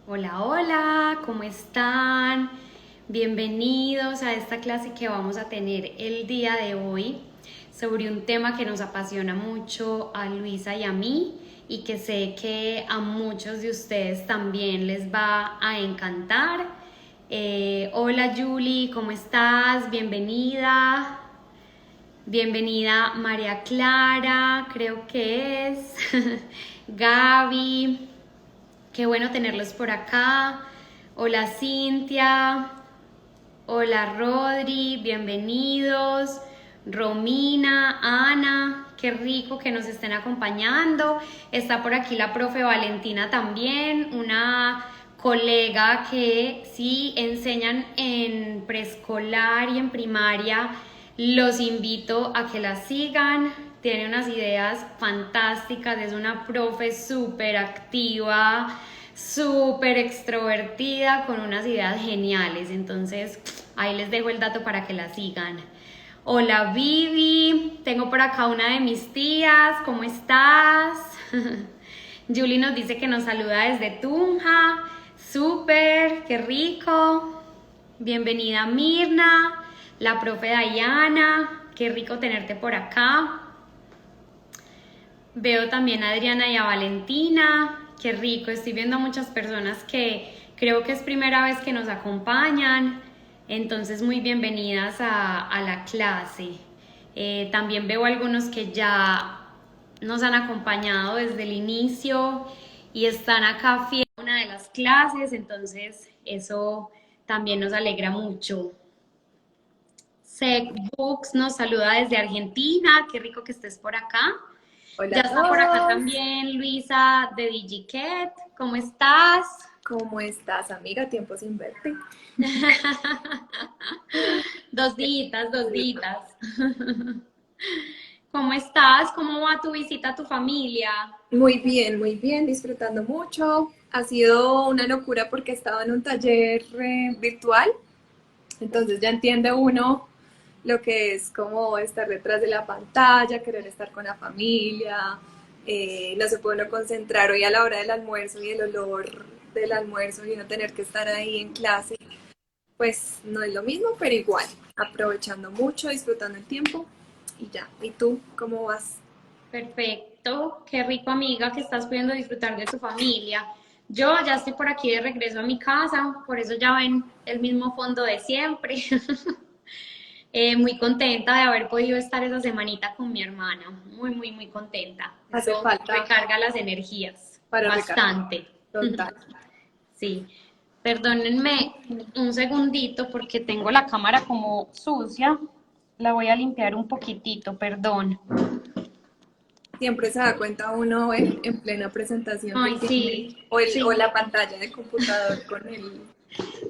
Hola, hola, ¿cómo están? Bienvenidos a esta clase que vamos a tener el día de hoy sobre un tema que nos apasiona mucho a Luisa y a mí y que sé que a muchos de ustedes también les va a encantar. Hola Julie, ¿cómo estás? Bienvenida. Bienvenida María Clara, creo que es. Gaby. Qué bueno tenerlos por acá. Hola Cintia. Hola Rodri, bienvenidos. Romina, Ana, qué rico que nos estén acompañando. Está por aquí la profe Valentina también, una colega que sí enseñan en preescolar y en primaria. Los invito a que la sigan. Tiene unas ideas fantásticas, es una profe súper activa, súper extrovertida, con unas ideas geniales. Entonces, ahí les dejo el dato para que la sigan. Hola Vivi, tengo por acá una de mis tías, ¿cómo estás? Julie nos dice que nos saluda desde Tunja, súper, qué rico. Bienvenida Mirna, la profe Dayana, qué rico tenerte por acá. Veo también a Adriana y a Valentina, qué rico, estoy viendo a muchas personas que creo que es primera vez que nos acompañan, entonces muy bienvenidas a la clase. También veo algunos que ya nos han acompañado desde el inicio y están acá fiel a una de las clases, entonces eso también nos alegra mucho. Sec Books nos saluda desde Argentina, qué rico que estés por acá. Hola Ya a está por acá todos, también Luisa de DigiCat. ¿Cómo estás? ¿cómo estás, amiga? Tiempo sin verte. Dos días, dos días. ¿Cómo estás? ¿Cómo va tu visita a tu familia? Muy bien, disfrutando mucho. Ha sido una locura porque estaba en un taller virtual, entonces ya entiende uno lo que es como estar detrás de la pantalla, querer estar con la familia, no se puede uno concentrar hoy a la hora del almuerzo y el olor del almuerzo y no tener que estar ahí en clase. Pues no es lo mismo, pero igual, aprovechando mucho, disfrutando el tiempo y ya. ¿Y tú cómo vas? Perfecto, qué rico amiga que estás pudiendo disfrutar de tu familia. Yo ya estoy por aquí de regreso a mi casa, por eso ya ven el mismo fondo de siempre. Muy contenta de haber podido estar esa semanita con mi hermana. Muy, muy, muy contenta. Hace Eso falta recarga las energías para recargar. bastante. Total. Sí. Perdónenme un segundito porque tengo la cámara como sucia. La voy a limpiar un poquitito, perdón. Siempre se da cuenta uno en plena presentación que Ay, tiene, sí, o sí. la pantalla de computador con el...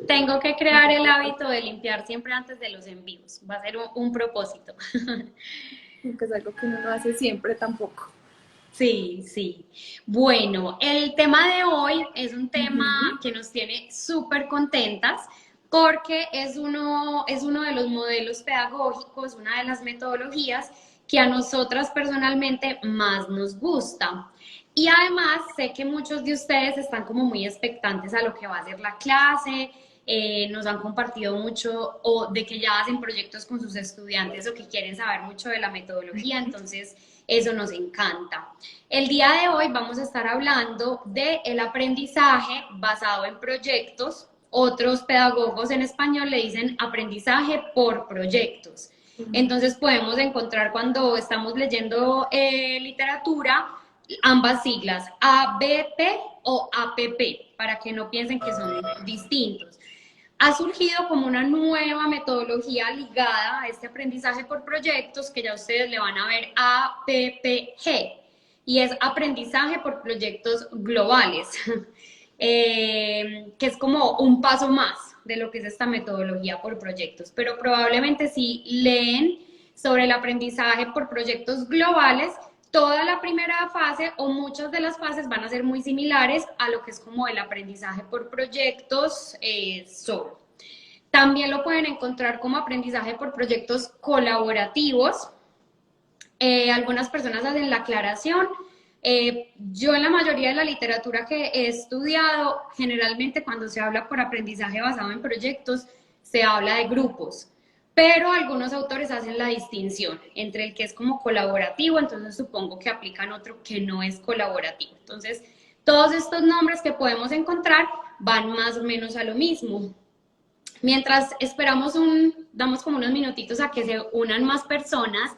Tengo que crear el hábito de limpiar siempre antes de los envíos. Va a ser un propósito. Que es algo que uno no hace siempre tampoco. Sí, sí. Bueno, el tema de hoy es un tema Ujú. que nos tiene súper contentas porque es uno de los modelos pedagógicos, una de las metodologías que a nosotras personalmente más nos gusta. Y además sé que muchos de ustedes están como muy expectantes a lo que va a ser la clase, nos han compartido mucho o de que ya hacen proyectos con sus estudiantes o que quieren saber mucho de la metodología, entonces eso nos encanta. El día de hoy vamos a estar hablando del aprendizaje basado en proyectos. Otros pedagogos en español le dicen aprendizaje por proyectos. Entonces podemos encontrar cuando estamos leyendo literatura ambas siglas, ABP o APP, para que no piensen que son distintos. Ha surgido como una nueva metodología ligada a este aprendizaje por proyectos que ya ustedes le van a ver APPG y es aprendizaje por proyectos globales, que es como un paso más de lo que es esta metodología por proyectos, pero probablemente si leen sobre el aprendizaje por proyectos globales, toda la primera fase o muchas de las fases van a ser muy similares a lo que es como el aprendizaje por proyectos solo. También lo pueden encontrar como aprendizaje por proyectos colaborativos. Algunas personas hacen la aclaración Yo en la mayoría de la literatura que he estudiado, generalmente cuando se habla por aprendizaje basado en proyectos, se habla de grupos, pero algunos autores hacen la distinción entre el que es como colaborativo, entonces supongo que aplican otro que no es colaborativo. Entonces, todos estos nombres que podemos encontrar van más o menos a lo mismo. Mientras esperamos damos como unos minutitos a que se unan más personas,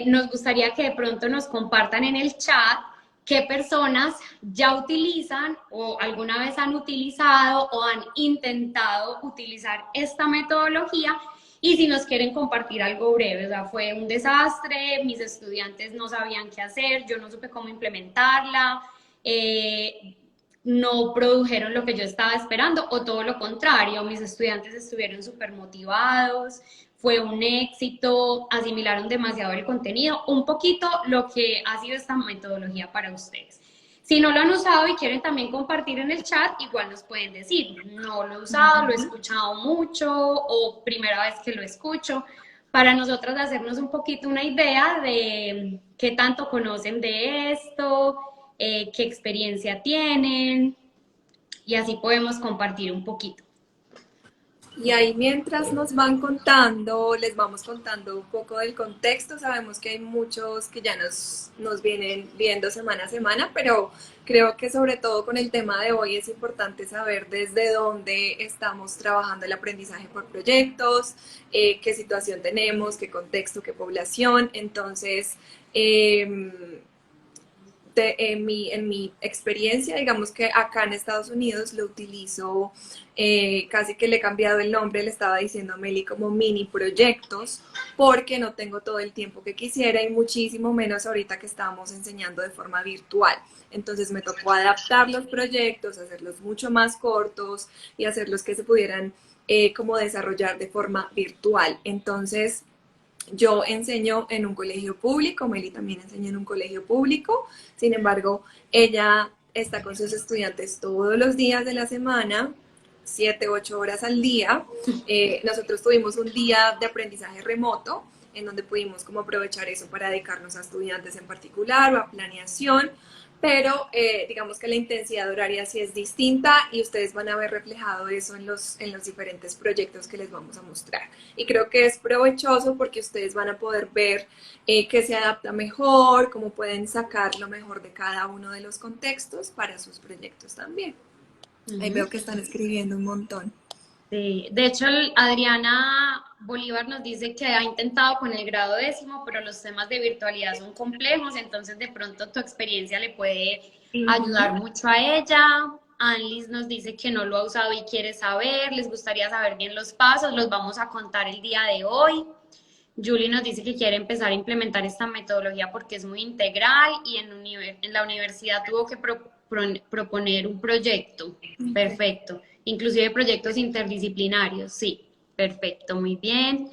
nos gustaría que de pronto nos compartan en el chat qué personas ya utilizan o alguna vez han utilizado o han intentado utilizar esta metodología y si nos quieren compartir algo breve. O sea, fue un desastre, mis estudiantes no sabían qué hacer, yo no supe cómo implementarla, no produjeron lo que yo estaba esperando o todo lo contrario, mis estudiantes estuvieron súper motivados, fue un éxito, asimilaron demasiado el contenido, un poquito lo que ha sido esta metodología para ustedes. Si no lo han usado y quieren también compartir en el chat, igual nos pueden decir, no lo he usado, lo he escuchado mucho o primera vez que lo escucho, para nosotras hacernos un poquito una idea de qué tanto conocen de esto, qué experiencia tienen y así podemos compartir un poquito. Y ahí mientras nos van contando, les vamos contando un poco del contexto. Sabemos que hay muchos que ya nos vienen viendo semana a semana, pero creo que sobre todo con el tema de hoy es importante saber desde dónde estamos trabajando el aprendizaje por proyectos, qué situación tenemos, qué contexto, qué población. Entonces, en mi experiencia, digamos que acá en Estados Unidos lo utilizo, casi que le he cambiado el nombre, le estaba diciendo a Meli como mini proyectos, porque no tengo todo el tiempo que quisiera y muchísimo menos ahorita que estamos enseñando de forma virtual. Entonces me tocó adaptar los proyectos, hacerlos mucho más cortos y hacerlos que se pudieran como desarrollar de forma virtual. Entonces, yo enseño en un colegio público, Meli también enseña en un colegio público, sin embargo, ella está con sus estudiantes todos los días de la semana, 7, 8 horas al día. Nosotros tuvimos un día de aprendizaje remoto, en donde pudimos como aprovechar eso para dedicarnos a estudiantes en particular o a planeación, pero digamos que la intensidad horaria sí es distinta y ustedes van a ver reflejado eso en los diferentes proyectos que les vamos a mostrar. Y creo que es provechoso porque ustedes van a poder ver qué se adapta mejor, cómo pueden sacar lo mejor de cada uno de los contextos para sus proyectos también. Ahí veo que están escribiendo un montón. Sí, de hecho, Adriana Bolívar nos dice que ha intentado con el grado 10º, pero los temas de virtualidad son complejos, entonces de pronto tu experiencia le puede ayudar mucho a ella. Anlis nos dice que no lo ha usado y quiere saber, les gustaría saber bien los pasos, los vamos a contar el día de hoy. Julie nos dice que quiere empezar a implementar esta metodología porque es muy integral y en la universidad tuvo que proponer un proyecto. Perfecto. Inclusive proyectos interdisciplinarios. Sí, perfecto, muy bien.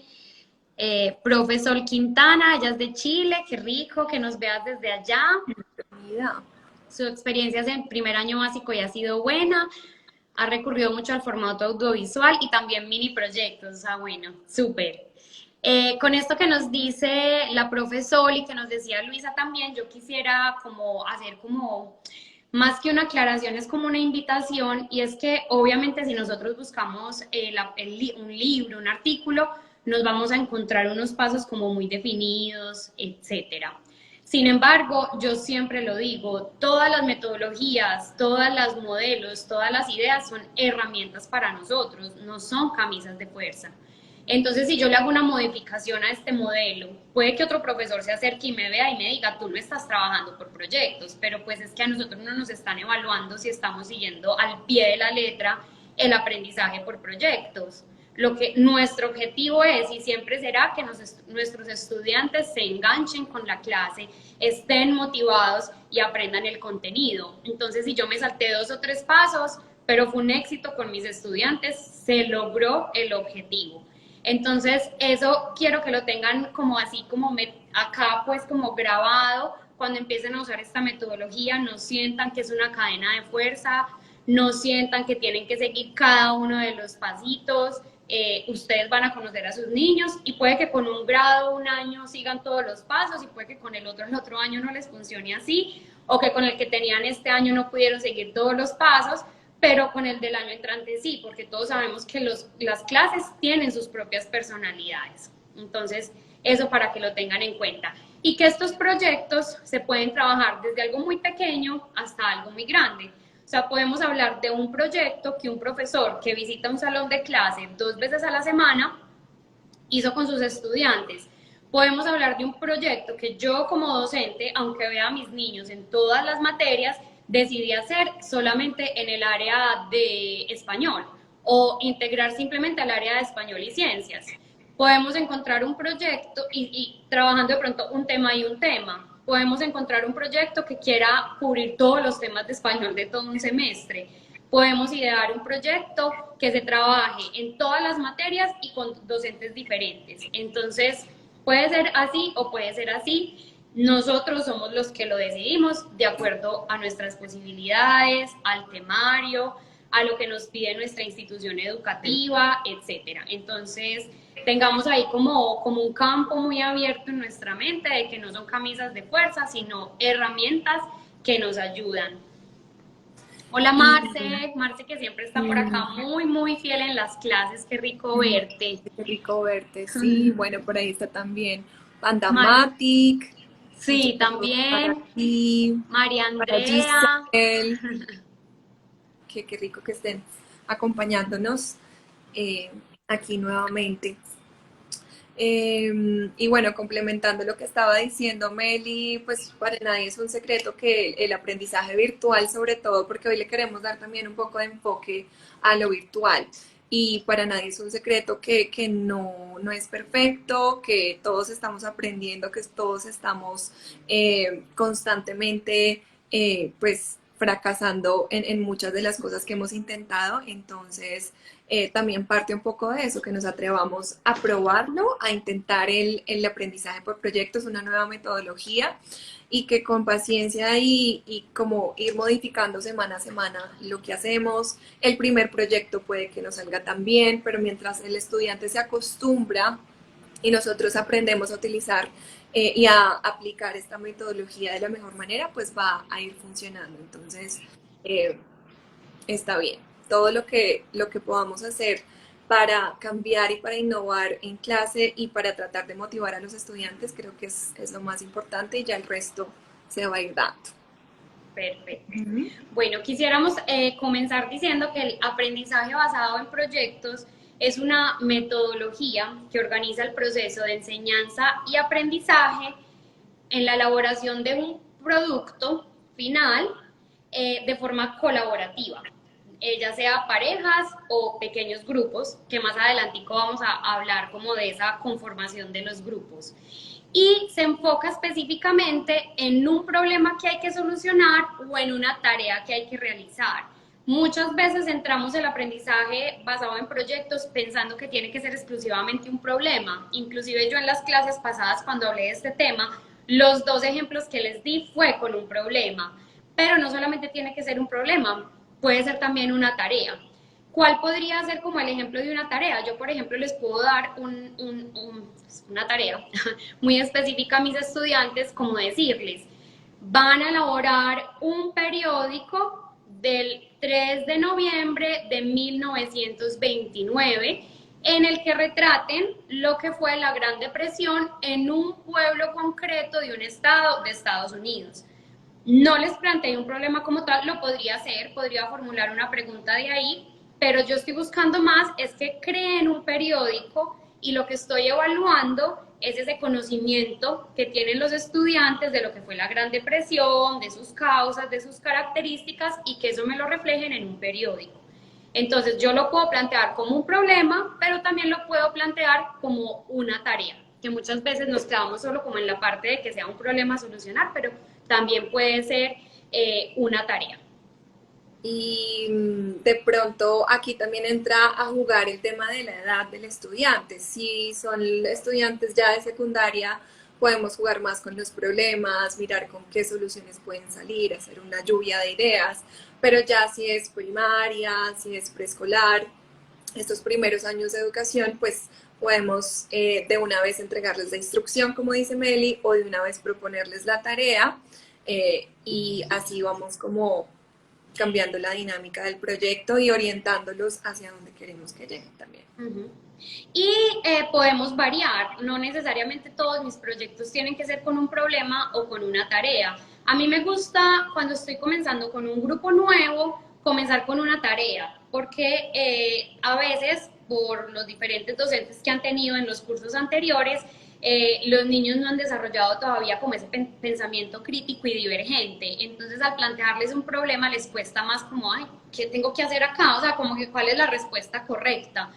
Profesor Quintana, ella es de Chile, qué rico que nos veas desde allá. Su experiencia en primer año básico ya ha sido buena. Ha recurrido mucho al formato audiovisual y también mini proyectos. O sea, bueno, súper. Con esto que nos dice la profesora y que nos decía Luisa también, yo quisiera como hacer como más que una aclaración, es como una invitación y es que obviamente si nosotros buscamos un libro, un artículo, nos vamos a encontrar unos pasos como muy definidos, etcétera. Sin embargo, yo siempre lo digo, todas las metodologías, todas las modelos, todas las ideas son herramientas para nosotros, no son camisas de fuerza. Entonces, si yo le hago una modificación a este modelo, puede que otro profesor se acerque y me vea y me diga, tú lo estás trabajando por proyectos, pero pues es que a nosotros no nos están evaluando si estamos siguiendo al pie de la letra el aprendizaje por proyectos. Lo que nuestro objetivo es y siempre será que nuestros estudiantes se enganchen con la clase, estén motivados y aprendan el contenido. Entonces, si yo me salté 2 o 3 pasos, pero fue un éxito con mis estudiantes, se logró el objetivo. Entonces, eso quiero que lo tengan como así, como acá pues como grabado, cuando empiecen a usar esta metodología, no sientan que es una cadena de fuerza, no sientan que tienen que seguir cada uno de los pasitos, ustedes van a conocer a sus niños y puede que con un grado, un año sigan todos los pasos y puede que con el otro año no les funcione así, o que con el que tenían este año no pudieron seguir todos los pasos, pero con el del año entrante sí, porque todos sabemos que las clases tienen sus propias personalidades. Entonces, eso para que lo tengan en cuenta. Y que estos proyectos se pueden trabajar desde algo muy pequeño hasta algo muy grande. O sea, podemos hablar de un proyecto que un profesor que visita un salón de clase 2 veces a la semana hizo con sus estudiantes. Podemos hablar de un proyecto que yo como docente, aunque vea a mis niños en todas las materias, decidí hacer solamente en el área de español o integrar simplemente al área de español y ciencias. Podemos encontrar un proyecto y trabajando de pronto un tema y un tema. Podemos encontrar un proyecto que quiera cubrir todos los temas de español de todo un semestre. Podemos idear un proyecto que se trabaje en todas las materias y con docentes diferentes. Entonces, puede ser así o puede ser así. Nosotros somos los que lo decidimos de acuerdo a nuestras posibilidades, al temario, a lo que nos pide nuestra institución educativa, etcétera. Entonces, tengamos ahí como un campo muy abierto en nuestra mente de que no son camisas de fuerza, sino herramientas que nos ayudan. Hola Marce, Marce que siempre está por acá, muy fiel en las clases, qué rico verte. Qué rico verte, sí. Bueno, por ahí está también Mar Pandamatic. sí, Para también, ti, María para Andrea. Giselle, qué rico que estén acompañándonos aquí nuevamente. Y bueno, complementando lo que estaba diciendo Meli, pues para nadie es un secreto que el aprendizaje virtual, sobre todo porque hoy le queremos dar también un poco de enfoque a lo virtual. Y para nadie es un secreto que no es perfecto, que todos estamos aprendiendo, que todos estamos constantemente pues fracasando en muchas de las cosas que hemos intentado. Entonces, también parte un poco de eso, que nos atrevamos a probarlo, a intentar el aprendizaje por proyectos, una nueva metodología, y que con paciencia y como ir modificando semana a semana lo que hacemos. El primer proyecto puede que no salga tan bien, pero mientras el estudiante se acostumbra y nosotros aprendemos a utilizar y a aplicar esta metodología de la mejor manera, pues va a ir funcionando. Entonces, eh, está bien. Todo lo que podamos hacer para cambiar y para innovar en clase y para tratar de motivar a los estudiantes, creo que es lo más importante y ya el resto se va a ir dando. Perfecto. Bueno, quisiéramos comenzar diciendo que el aprendizaje basado en proyectos es una metodología que organiza el proceso de enseñanza y aprendizaje en la elaboración de un producto final de forma colaborativa, ya sea parejas o pequeños grupos, que más adelantico vamos a hablar como de esa conformación de los grupos. Y se enfoca específicamente en un problema que hay que solucionar o en una tarea que hay que realizar. Muchas veces entramos el aprendizaje basado en proyectos pensando que tiene que ser exclusivamente un problema. Inclusive yo en las clases pasadas cuando hablé de este tema, los 2 ejemplos que les di fue con un problema. Pero no solamente tiene que ser un problema, puede ser también una tarea. ¿Cuál podría ser como el ejemplo de una tarea? Yo, por ejemplo, les puedo dar una tarea muy específica a mis estudiantes, como decirles, van a elaborar un periódico del 3 de noviembre de 1929 en el que retraten lo que fue la Gran Depresión en un pueblo concreto de un estado de Estados Unidos. No les planteé un problema como tal, lo podría hacer, podría formular una pregunta de ahí, pero yo estoy buscando más es que creen un periódico y lo que estoy evaluando es ese conocimiento que tienen los estudiantes de lo que fue la Gran Depresión, de sus causas, de sus características y que eso me lo reflejen en un periódico. Entonces yo lo puedo plantear como un problema, pero también lo puedo plantear como una tarea, que muchas veces nos quedamos solo como en la parte de que sea un problema a solucionar, pero también puede ser una tarea. Y de pronto aquí también entra a jugar el tema de la edad del estudiante. Si son estudiantes ya de secundaria, podemos jugar más con los problemas, mirar con qué soluciones pueden salir, hacer una lluvia de ideas, pero ya si es primaria, si es preescolar, estos primeros años de educación, pues podemos de una vez entregarles la instrucción, como dice Meli, o de una vez proponerles la tarea y así vamos como cambiando la dinámica del proyecto y orientándolos hacia donde queremos que lleguen también. Ujú. Y podemos variar, no necesariamente todos mis proyectos tienen que ser con un problema o con una tarea. A mí me gusta cuando estoy comenzando con un grupo nuevo, comenzar con una tarea, porque a veces por los diferentes docentes que han tenido en los cursos anteriores, los niños no han desarrollado todavía como ese pensamiento crítico y divergente. Entonces, al plantearles un problema les cuesta más como, ay, ¿qué tengo que hacer acá? O sea, como que cuál es la respuesta correcta.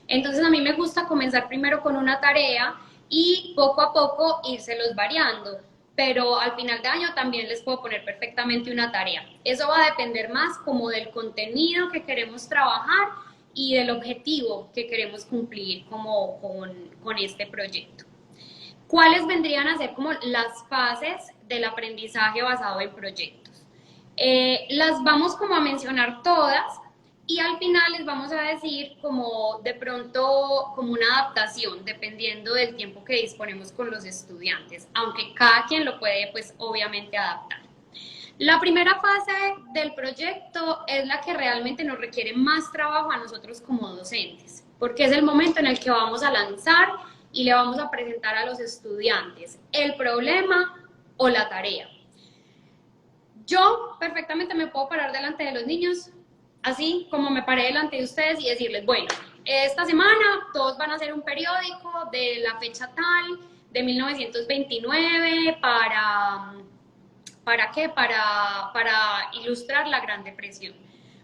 Entonces, a mí me gusta comenzar primero con una tarea y poco a poco írselos variando. Pero al final de año también les puedo poner perfectamente una tarea. Eso va a depender más como del contenido que queremos trabajar y del objetivo que queremos cumplir como con este proyecto. ¿Cuáles vendrían a ser como las fases del aprendizaje basado en proyectos? Las vamos como a mencionar todas y al final les vamos a decir como de pronto como una adaptación dependiendo del tiempo que disponemos con los estudiantes, aunque cada quien lo puede pues obviamente adaptar. La primera fase del proyecto es la que realmente nos requiere más trabajo a nosotros como docentes, porque es el momento en el que vamos a lanzar y le vamos a presentar a los estudiantes el problema o la tarea. Yo perfectamente me puedo parar delante de los niños, así como me paré delante de ustedes y decirles, bueno, esta semana todos van a hacer un periódico de la fecha tal, de 1929, ¿para qué? Para ilustrar la Gran Depresión.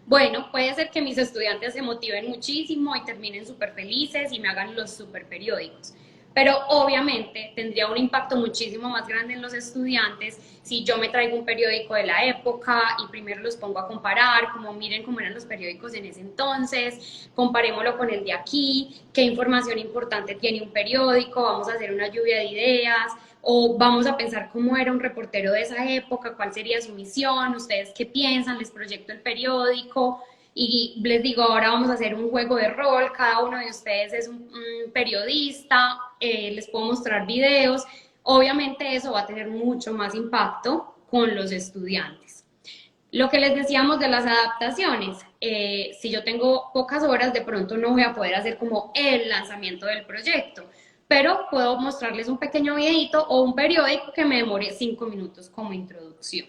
Bueno, puede ser que mis estudiantes se motiven muchísimo y terminen súper felices y me hagan los súper periódicos. Pero obviamente tendría un impacto muchísimo más grande en los estudiantes si yo me traigo un periódico de la época y primero los pongo a comparar, como miren cómo eran los periódicos en ese entonces, comparémoslo con el de aquí, qué información importante tiene un periódico, vamos a hacer una lluvia de ideas, o vamos a pensar cómo era un reportero de esa época, cuál sería su misión, ustedes qué piensan, les proyecto el periódico y les digo, ahora vamos a hacer un juego de rol, cada uno de ustedes es un periodista, les puedo mostrar videos, obviamente eso va a tener mucho más impacto con los estudiantes. Lo que les decíamos de las adaptaciones, si yo tengo pocas horas, de pronto no voy a poder hacer como el lanzamiento del proyecto, pero puedo mostrarles un pequeño videito o un periódico que me demore 5 minutos como introducción.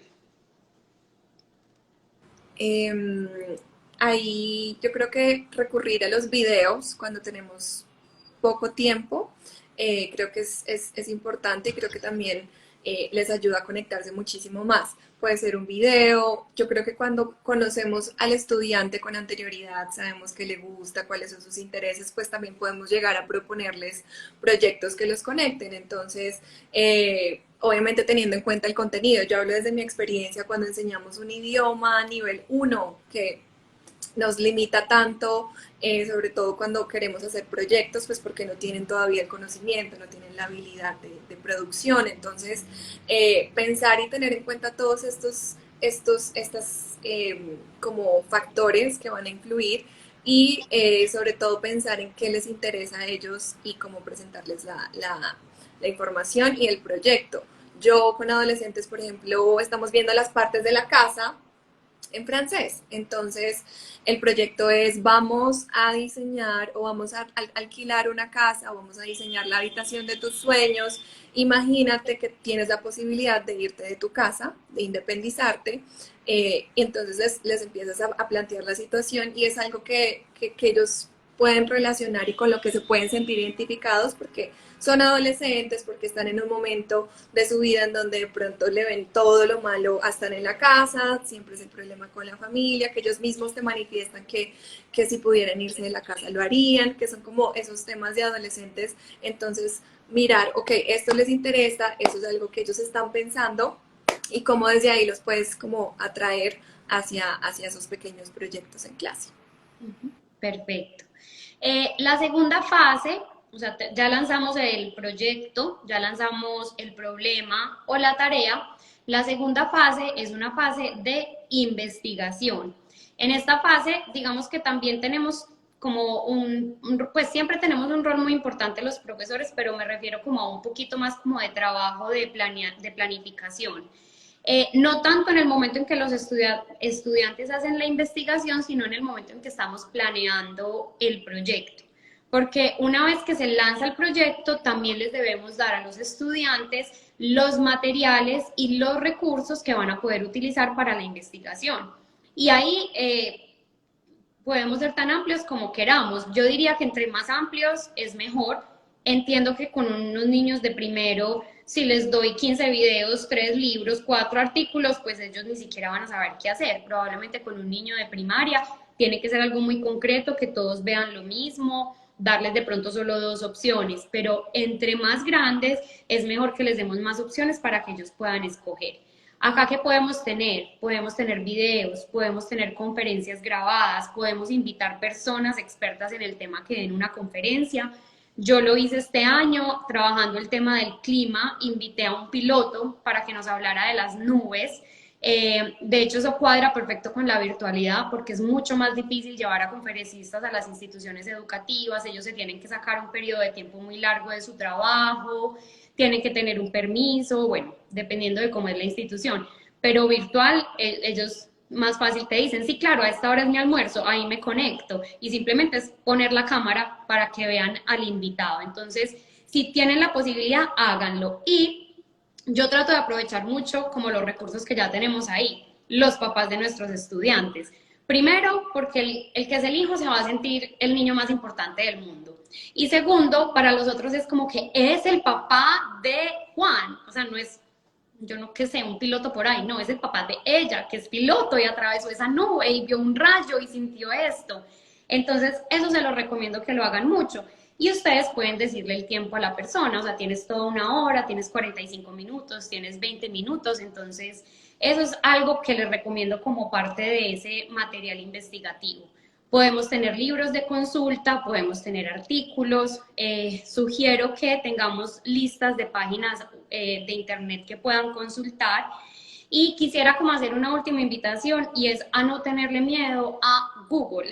Ahí yo creo que recurrir a los videos cuando tenemos poco tiempo, creo que es importante y creo que también les ayuda a conectarse muchísimo más. Puede ser un video, yo creo que cuando conocemos al estudiante con anterioridad, sabemos qué le gusta, cuáles son sus intereses, pues también podemos llegar a proponerles proyectos que los conecten. Entonces, obviamente teniendo en cuenta el contenido, yo hablo desde mi experiencia cuando enseñamos un idioma a nivel 1, que nos limita tanto, sobre todo cuando queremos hacer proyectos, pues porque no tienen todavía el conocimiento, no tienen la habilidad de producción. Entonces, pensar y tener en cuenta todos estas como factores que van a influir y sobre todo pensar en qué les interesa a ellos y cómo presentarles la información y el proyecto. Yo con adolescentes, por ejemplo, estamos viendo las partes de la casa en francés. Entonces, el proyecto es vamos a diseñar o vamos a alquilar una casa o vamos a diseñar la habitación de tus sueños. Imagínate que tienes la posibilidad de irte de tu casa, de independizarte, y entonces les empiezas a plantear la situación y es algo que ellos pueden relacionar y con lo que se pueden sentir identificados porque son adolescentes, porque están en un momento de su vida en donde de pronto le ven todo lo malo a estar en la casa, siempre es el problema con la familia, que ellos mismos te manifiestan que si pudieran irse de la casa lo harían, que son como esos temas de adolescentes. Entonces, mirar, ok, esto les interesa, eso es algo que ellos están pensando y cómo desde ahí los puedes como atraer hacia esos pequeños proyectos en clase. Perfecto. La segunda fase, o sea, ya lanzamos el proyecto, ya lanzamos el problema o la tarea. La segunda fase es una fase de investigación. En esta fase, digamos que también tenemos como pues siempre tenemos un rol muy importante los profesores, pero me refiero como a un poquito más como de trabajo de planificación. no tanto en el momento en que los estudiantes hacen la investigación, sino en el momento en que estamos planeando el proyecto. Porque una vez que se lanza el proyecto, también les debemos dar a los estudiantes los materiales y los recursos que van a poder utilizar para la investigación. Y ahí podemos ser tan amplios como queramos. Yo diría que entre más amplios es mejor. Entiendo que con unos niños de primero, si les doy 15 videos, 3 libros, 4 artículos, pues ellos ni siquiera van a saber qué hacer. Probablemente con un niño de primaria tiene que ser algo muy concreto, que todos vean lo mismo, darles de pronto solo 2 opciones, pero entre más grandes es mejor que les demos más opciones para que ellos puedan escoger. Acá, ¿qué podemos tener? Podemos tener videos, podemos tener conferencias grabadas, podemos invitar personas expertas en el tema que den una conferencia. Yo lo hice este año trabajando el tema del clima, invité a un piloto para que nos hablara de las nubes. De hecho, eso cuadra perfecto con la virtualidad porque es mucho más difícil llevar a conferencistas a las instituciones educativas. Ellos se tienen que sacar un periodo de tiempo muy largo de su trabajo, tienen que tener un permiso, bueno, dependiendo de cómo es la institución. Pero virtual, ellos más fácil te dicen, sí, claro, a esta hora es mi almuerzo, ahí me conecto. Y simplemente es poner la cámara para que vean al invitado. Entonces, si tienen la posibilidad, háganlo. Y yo trato de aprovechar mucho como los recursos que ya tenemos ahí, los papás de nuestros estudiantes. Primero, porque el que es el hijo se va a sentir el niño más importante del mundo. Y segundo, para los otros es como que es el papá de Juan, o sea, no es, yo no que sé, un piloto por ahí, no, es el papá de ella, que es piloto y atravesó esa nube y vio un rayo y sintió esto. Entonces, eso se lo recomiendo que lo hagan mucho. Y ustedes pueden decirle el tiempo a la persona, o sea, tienes toda una hora, tienes 45 minutos, tienes 20 minutos, entonces eso es algo que les recomiendo como parte de ese material investigativo. Podemos tener libros de consulta, podemos tener artículos, sugiero que tengamos listas de páginas de internet que puedan consultar y quisiera como hacer una última invitación y es a no tenerle miedo a Google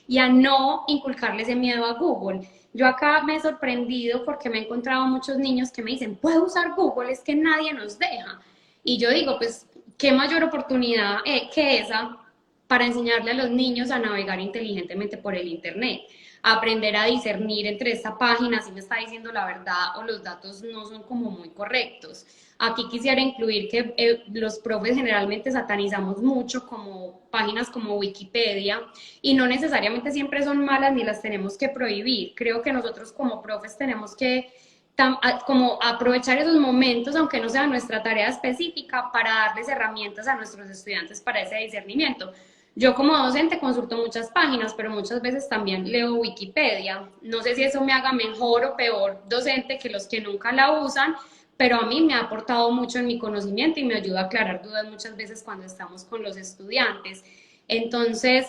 y a no inculcarle ese miedo a Google. Yo acá me he sorprendido porque me he encontrado muchos niños que me dicen, ¿puedo usar Google? Es que nadie nos deja. Y yo digo, pues, ¿qué mayor oportunidad que esa para enseñarle a los niños a navegar inteligentemente por el Internet? A aprender a discernir entre esta página si me está diciendo la verdad o los datos no son como muy correctos. Aquí quisiera incluir que los profes generalmente satanizamos mucho como páginas como Wikipedia y no necesariamente siempre son malas ni las tenemos que prohibir. Creo que nosotros como profes tenemos que como aprovechar esos momentos, aunque no sea nuestra tarea específica, para darles herramientas a nuestros estudiantes para ese discernimiento. Yo como docente consulto muchas páginas, pero muchas veces también leo Wikipedia. No sé si eso me haga mejor o peor docente que los que nunca la usan, pero a mí me ha aportado mucho en mi conocimiento y me ayuda a aclarar dudas muchas veces cuando estamos con los estudiantes. Entonces,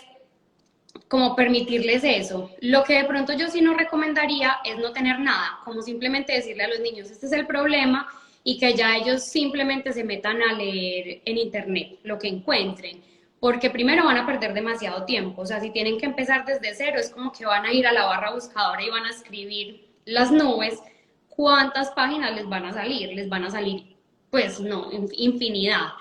como permitirles eso. Lo que de pronto yo sí no recomendaría es no tener nada, como simplemente decirle a los niños, este es el problema, y que ya ellos simplemente se metan a leer en internet lo que encuentren, porque primero van a perder demasiado tiempo, o sea, si tienen que empezar desde cero, es como que van a ir a la barra buscadora y van a escribir las nubes, ¿cuántas páginas les van a salir? Les van a salir, pues no, infinidad.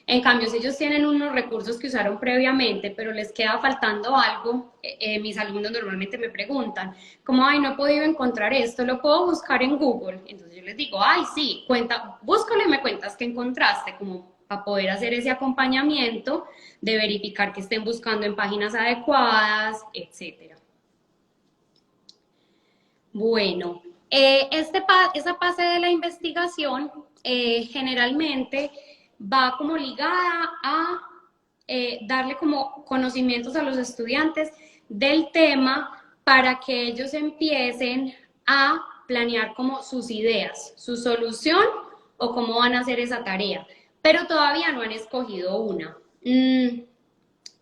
En cambio, si ellos tienen unos recursos que usaron previamente, pero les queda faltando algo, mis alumnos normalmente me preguntan, como, ay, no he podido encontrar esto, ¿lo puedo buscar en Google? Entonces yo les digo, ay, sí, búscalo y me cuentas qué encontraste, como para poder hacer ese acompañamiento de verificar que estén buscando en páginas adecuadas, etcétera. Bueno, esa fase de la investigación generalmente va como ligada a darle como conocimientos a los estudiantes del tema para que ellos empiecen a planear como sus ideas, su solución o cómo van a hacer esa tarea, pero todavía no han escogido una.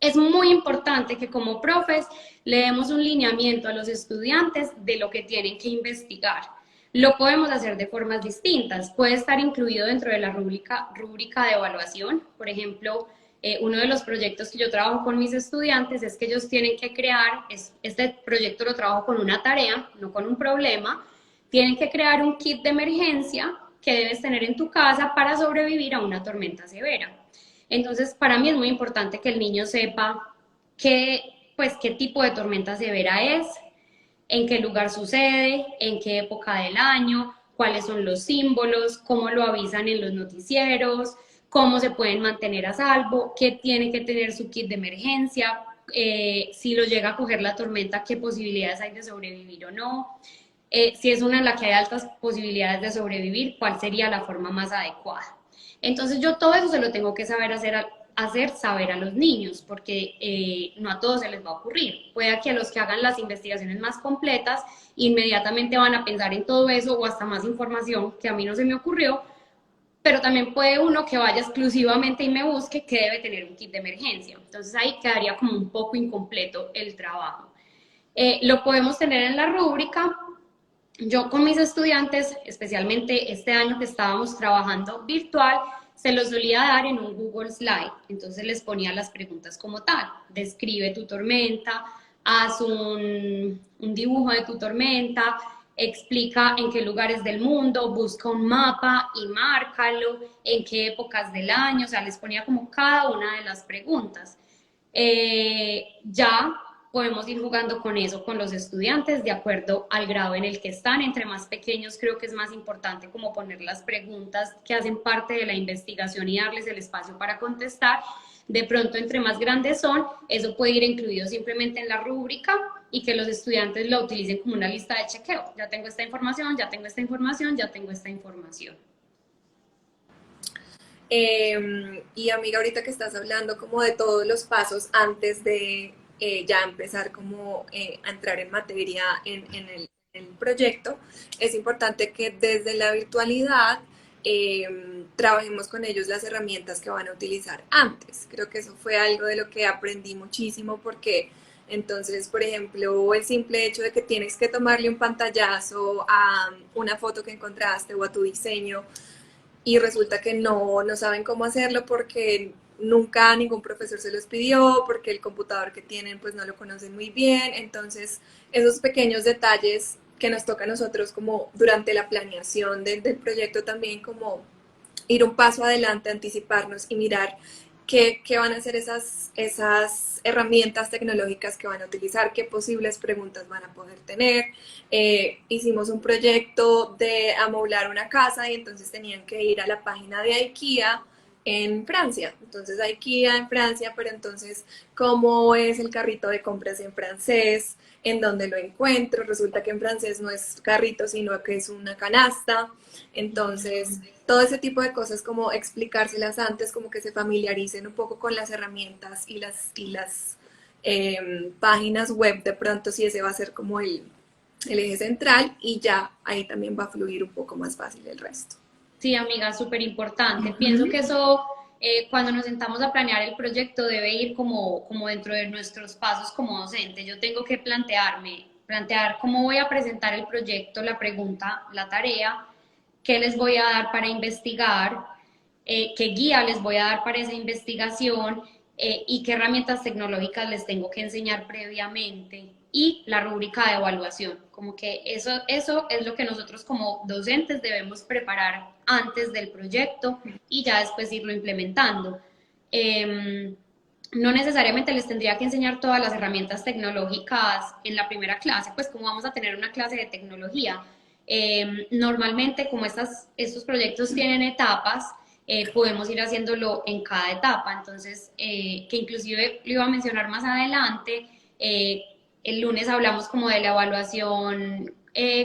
Es muy importante que como profes le demos un lineamiento a los estudiantes de lo que tienen que investigar. Lo podemos hacer de formas distintas. Puede estar incluido dentro de la rúbrica de evaluación. Por ejemplo, uno de los proyectos que yo trabajo con mis estudiantes es que ellos tienen que crear, este proyecto lo trabajo con una tarea, no con un problema, tienen que crear un kit de emergencia que debes tener en tu casa para sobrevivir a una tormenta severa. Entonces, para mí es muy importante que el niño sepa qué tipo de tormenta severa es, en qué lugar sucede, en qué época del año, cuáles son los símbolos, cómo lo avisan en los noticieros, cómo se pueden mantener a salvo, qué tiene que tener su kit de emergencia, si lo llega a coger la tormenta, qué posibilidades hay de sobrevivir o no. Si es una en la que hay altas posibilidades de sobrevivir, cuál sería la forma más adecuada. Entonces yo todo eso se lo tengo que hacer saber a los niños, porque no a todos se les va a ocurrir. Puede que a los que hagan las investigaciones más completas inmediatamente van a pensar en todo eso o hasta más información que a mí no se me ocurrió, pero también puede uno que vaya exclusivamente y me busque que debe tener un kit de emergencia. Entonces ahí quedaría como un poco incompleto el trabajo. Lo podemos tener en la rúbrica. Yo con mis estudiantes, especialmente este año que estábamos trabajando virtual, se los solía dar en un Google Slide. Entonces les ponía las preguntas como tal. Describe tu tormenta, haz un dibujo de tu tormenta, explica en qué lugares del mundo, busca un mapa y márcalo, en qué épocas del año, o sea, les ponía como cada una de las preguntas. Ya podemos ir jugando con eso con los estudiantes de acuerdo al grado en el que están. Entre más pequeños creo que es más importante como poner las preguntas que hacen parte de la investigación y darles el espacio para contestar. De pronto, entre más grandes son, eso puede ir incluido simplemente en la rúbrica y que los estudiantes lo utilicen como una lista de chequeo. Ya tengo esta información, ya tengo esta información, ya tengo esta información. Y amiga, ahorita que estás hablando como de todos los pasos antes de ya empezar como a entrar en materia en el proyecto, es importante que desde la virtualidad trabajemos con ellos las herramientas que van a utilizar antes. Creo que eso fue algo de lo que aprendí muchísimo porque entonces, por ejemplo, el simple hecho de que tienes que tomarle un pantallazo a una foto que encontraste o a tu diseño y resulta que no saben cómo hacerlo porque nunca ningún profesor se los pidió, porque el computador que tienen pues no lo conocen muy bien. Entonces, esos pequeños detalles que nos toca a nosotros como durante la planeación del proyecto también como ir un paso adelante, anticiparnos y mirar qué van a ser esas herramientas tecnológicas que van a utilizar, qué posibles preguntas van a poder tener. Hicimos un proyecto de amoblar una casa y entonces tenían que ir a la página de IKEA en Francia. Entonces IKEA en Francia, pero entonces, ¿cómo es el carrito de compras en francés? ¿En dónde lo encuentro? Resulta que en francés no es carrito, sino que es una canasta. Entonces, todo ese tipo de cosas como explicárselas antes, como que se familiaricen un poco con las herramientas y las páginas web de pronto, si ese va a ser como el eje central y ya ahí también va a fluir un poco más fácil el resto. Sí, amiga, súper importante. Pienso que eso, cuando nos sentamos a planear el proyecto, debe ir como dentro de nuestros pasos como docente. Yo tengo que plantear cómo voy a presentar el proyecto, la pregunta, la tarea, qué les voy a dar para investigar, qué guía les voy a dar para esa investigación y qué herramientas tecnológicas les tengo que enseñar previamente y la rúbrica de evaluación. Como que eso es lo que nosotros como docentes debemos preparar antes del proyecto y ya después irlo implementando. No necesariamente les tendría que enseñar todas las herramientas tecnológicas en la primera clase, pues como vamos a tener una clase de tecnología. Normalmente, como estos proyectos tienen etapas, podemos ir haciéndolo en cada etapa. Entonces, que inclusive lo iba a mencionar más adelante, el lunes hablamos como de la evaluación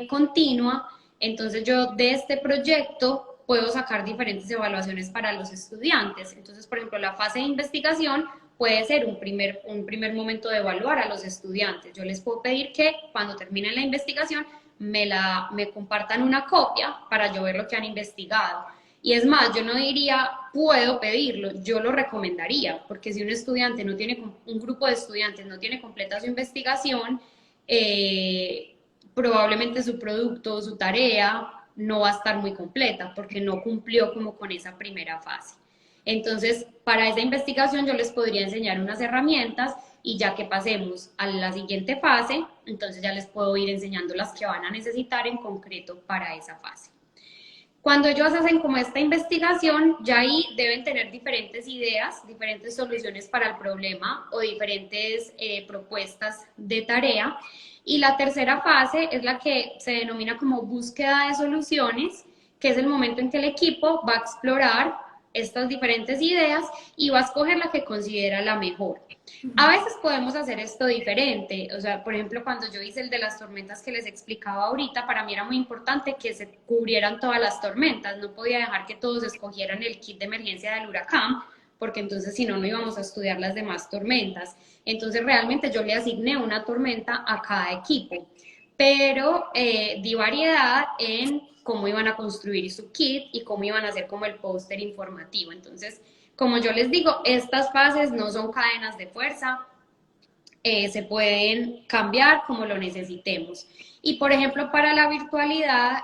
continua. Entonces, yo de este proyecto puedo sacar diferentes evaluaciones para los estudiantes. Entonces, por ejemplo, la fase de investigación puede ser un primer momento de evaluar a los estudiantes. Yo les puedo pedir que cuando terminen la investigación me compartan una copia para yo ver lo que han investigado. Y es más, yo no diría puedo pedirlo, yo lo recomendaría, porque si un estudiante no tiene, un grupo de estudiantes no tiene completa su investigación, probablemente su producto, su tarea no va a estar muy completa porque no cumplió como con esa primera fase. Entonces, para esa investigación yo les podría enseñar unas herramientas y ya que pasemos a la siguiente fase, entonces ya les puedo ir enseñando las que van a necesitar en concreto para esa fase. Cuando ellos hacen como esta investigación, ya ahí deben tener diferentes ideas, diferentes soluciones para el problema o diferentes propuestas de tarea. Y la tercera fase es la que se denomina como búsqueda de soluciones, que es el momento en que el equipo va a explorar estas diferentes ideas y va a escoger la que considera la mejor. A veces podemos hacer esto diferente, o sea, por ejemplo, cuando yo hice el de las tormentas que les explicaba ahorita, para mí era muy importante que se cubrieran todas las tormentas, no podía dejar que todos escogieran el kit de emergencia del huracán, porque entonces si no, no íbamos a estudiar las demás tormentas. Entonces realmente yo le asigné una tormenta a cada equipo, pero di variedad en cómo iban a construir su kit y cómo iban a hacer como el póster informativo. Entonces, como yo les digo, estas fases no son cadenas de fuerza, se pueden cambiar como lo necesitemos. Y por ejemplo, para la virtualidad,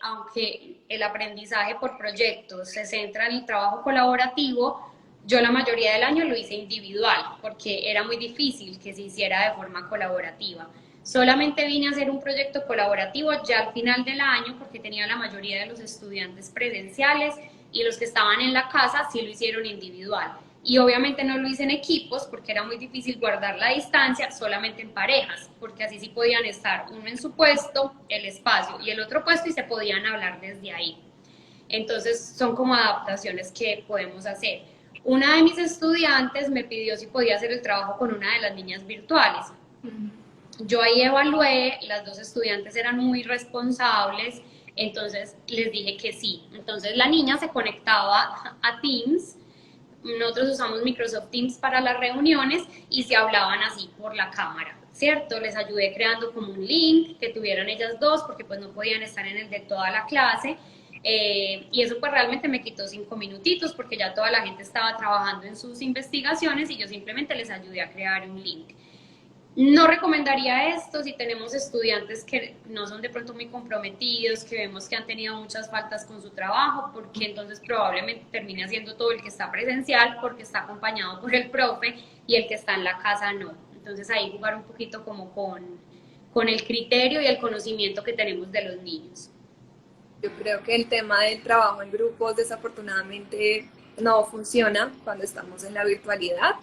aunque el aprendizaje por proyectos se centra en el trabajo colaborativo, yo la mayoría del año lo hice individual, porque era muy difícil que se hiciera de forma colaborativa. Solamente vine a hacer un proyecto colaborativo ya al final del año, porque tenía la mayoría de los estudiantes presenciales y los que estaban en la casa sí lo hicieron individual. Y obviamente no lo hice en equipos porque era muy difícil guardar la distancia, solamente en parejas, porque así sí podían estar uno en su puesto, el espacio, y el otro puesto y se podían hablar desde ahí. Entonces son como adaptaciones que podemos hacer. Una de mis estudiantes me pidió si podía hacer el trabajo con una de las niñas virtuales. Yo ahí evalué, las dos estudiantes eran muy responsables, entonces les dije que sí. Entonces la niña se conectaba a Teams, nosotros usamos Microsoft Teams para las reuniones y se hablaban así por la cámara, ¿cierto? Les ayudé creando como un link que tuvieran ellas dos porque pues no podían estar en el de toda la clase. Y eso pues realmente me quitó 5 minutitos porque ya toda la gente estaba trabajando en sus investigaciones y yo simplemente les ayudé a crear un link. No recomendaría esto si tenemos estudiantes que no son de pronto muy comprometidos, que vemos que han tenido muchas faltas con su trabajo, porque entonces probablemente termine haciendo todo el que está presencial porque está acompañado por el profe y el que está en la casa no. Entonces ahí jugar un poquito como con el criterio y el conocimiento que tenemos de los niños. Yo creo que el tema del trabajo en grupos desafortunadamente no funciona cuando estamos en la virtualidad.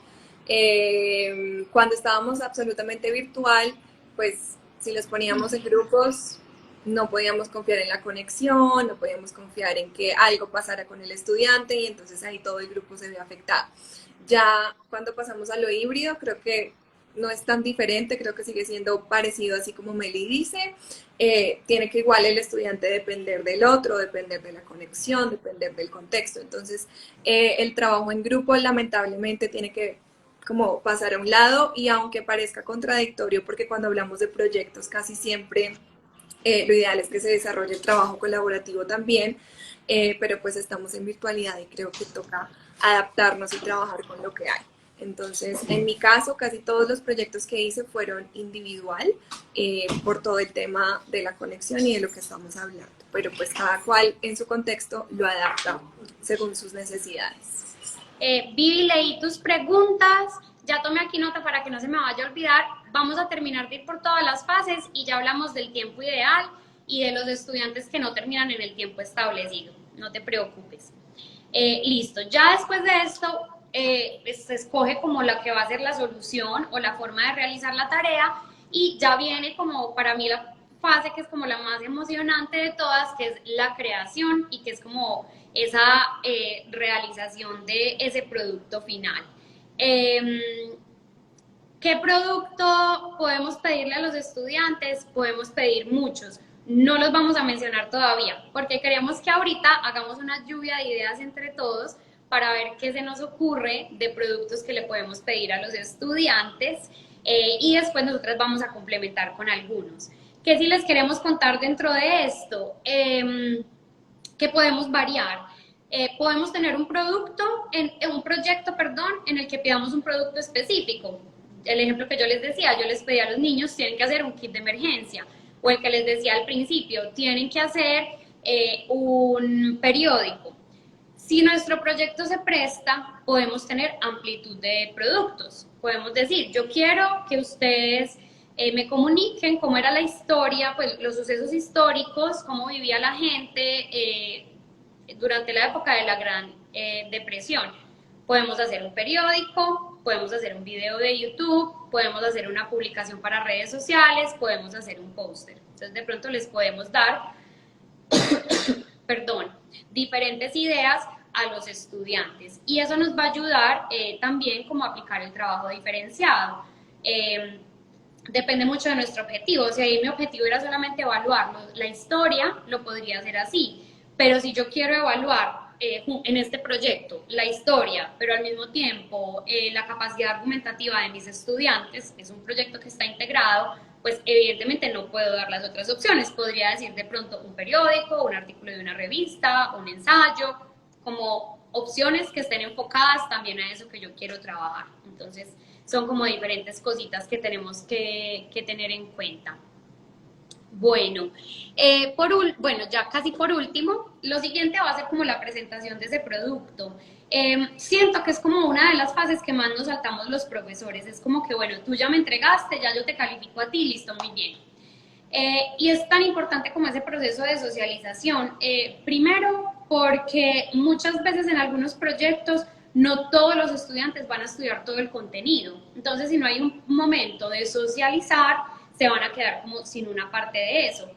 Cuando estábamos absolutamente virtual, pues si los poníamos en grupos, no podíamos confiar en la conexión, no podíamos confiar en que algo pasara con el estudiante y entonces ahí todo el grupo se ve afectado. Ya cuando pasamos a lo híbrido, creo que no es tan diferente, creo que sigue siendo parecido, así como Meli dice. Tiene que igual el estudiante depender del otro, depender de la conexión, depender del contexto. Entonces, el trabajo en grupo lamentablemente tiene que como pasar a un lado y aunque parezca contradictorio, porque cuando hablamos de proyectos casi siempre lo ideal es que se desarrolle el trabajo colaborativo también, pero pues estamos en virtualidad y creo que toca adaptarnos y trabajar con lo que hay. Entonces, en mi caso, casi todos los proyectos que hice fueron individual por todo el tema de la conexión y de lo que estamos hablando. Pero pues cada cual en su contexto lo adapta según sus necesidades. Vivi, leí tus preguntas, ya tomé aquí nota para que no se me vaya a olvidar. Vamos a terminar de ir por todas las fases y ya hablamos del tiempo ideal y de los estudiantes que no terminan en el tiempo establecido. No te preocupes. Listo, ya después de esto se escoge como la que va a ser la solución o la forma de realizar la tarea y ya viene como para mí la fase que es como la más emocionante de todas, que es la creación y que es como esa realización de ese producto final. ¿Qué producto podemos pedirle a los estudiantes? Podemos pedir muchos. No los vamos a mencionar todavía, porque queremos que ahorita hagamos una lluvia de ideas entre todos para ver qué se nos ocurre de productos que le podemos pedir a los estudiantes y después nosotras vamos a complementar con algunos. ¿Qué sí les queremos contar dentro de esto? Que podemos variar. Podemos tener un proyecto, en el que pidamos un producto específico. El ejemplo que yo les decía, yo les pedí a los niños, tienen que hacer un kit de emergencia, o el que les decía al principio, tienen que hacer un periódico. Si nuestro proyecto se presta, podemos tener amplitud de productos. Podemos decir, yo quiero que ustedes me comuniquen cómo era la historia, pues los sucesos históricos, cómo vivía la gente durante la época de la Gran Depresión. Podemos hacer un periódico, podemos hacer un video de YouTube, podemos hacer una publicación para redes sociales, podemos hacer un póster. Entonces de pronto les podemos dar, perdón, diferentes ideas a los estudiantes y eso nos va a ayudar también como a aplicar el trabajo diferenciado. Depende mucho de nuestro objetivo. Si ahí mi objetivo era solamente evaluar la historia, lo podría hacer así. Pero si yo quiero evaluar en este proyecto la historia, pero al mismo tiempo la capacidad argumentativa de mis estudiantes, es un proyecto que está integrado, pues evidentemente no puedo dar las otras opciones. Podría decir de pronto un periódico, un artículo de una revista, un ensayo, como opciones que estén enfocadas también a eso que yo quiero trabajar. Entonces, son como diferentes cositas que tenemos que tener en cuenta. Bueno, bueno, ya casi por último, lo siguiente va a ser como la presentación de ese producto. Siento que es como una de las fases que más nos saltamos los profesores. Es como que, bueno, tú ya me entregaste, ya yo te califico a ti, listo, muy bien. Y es tan importante como ese proceso de socialización. Primero, porque muchas veces en algunos proyectos no todos los estudiantes van a estudiar todo el contenido. Entonces, si no hay un momento de socializar, se van a quedar como sin una parte de eso.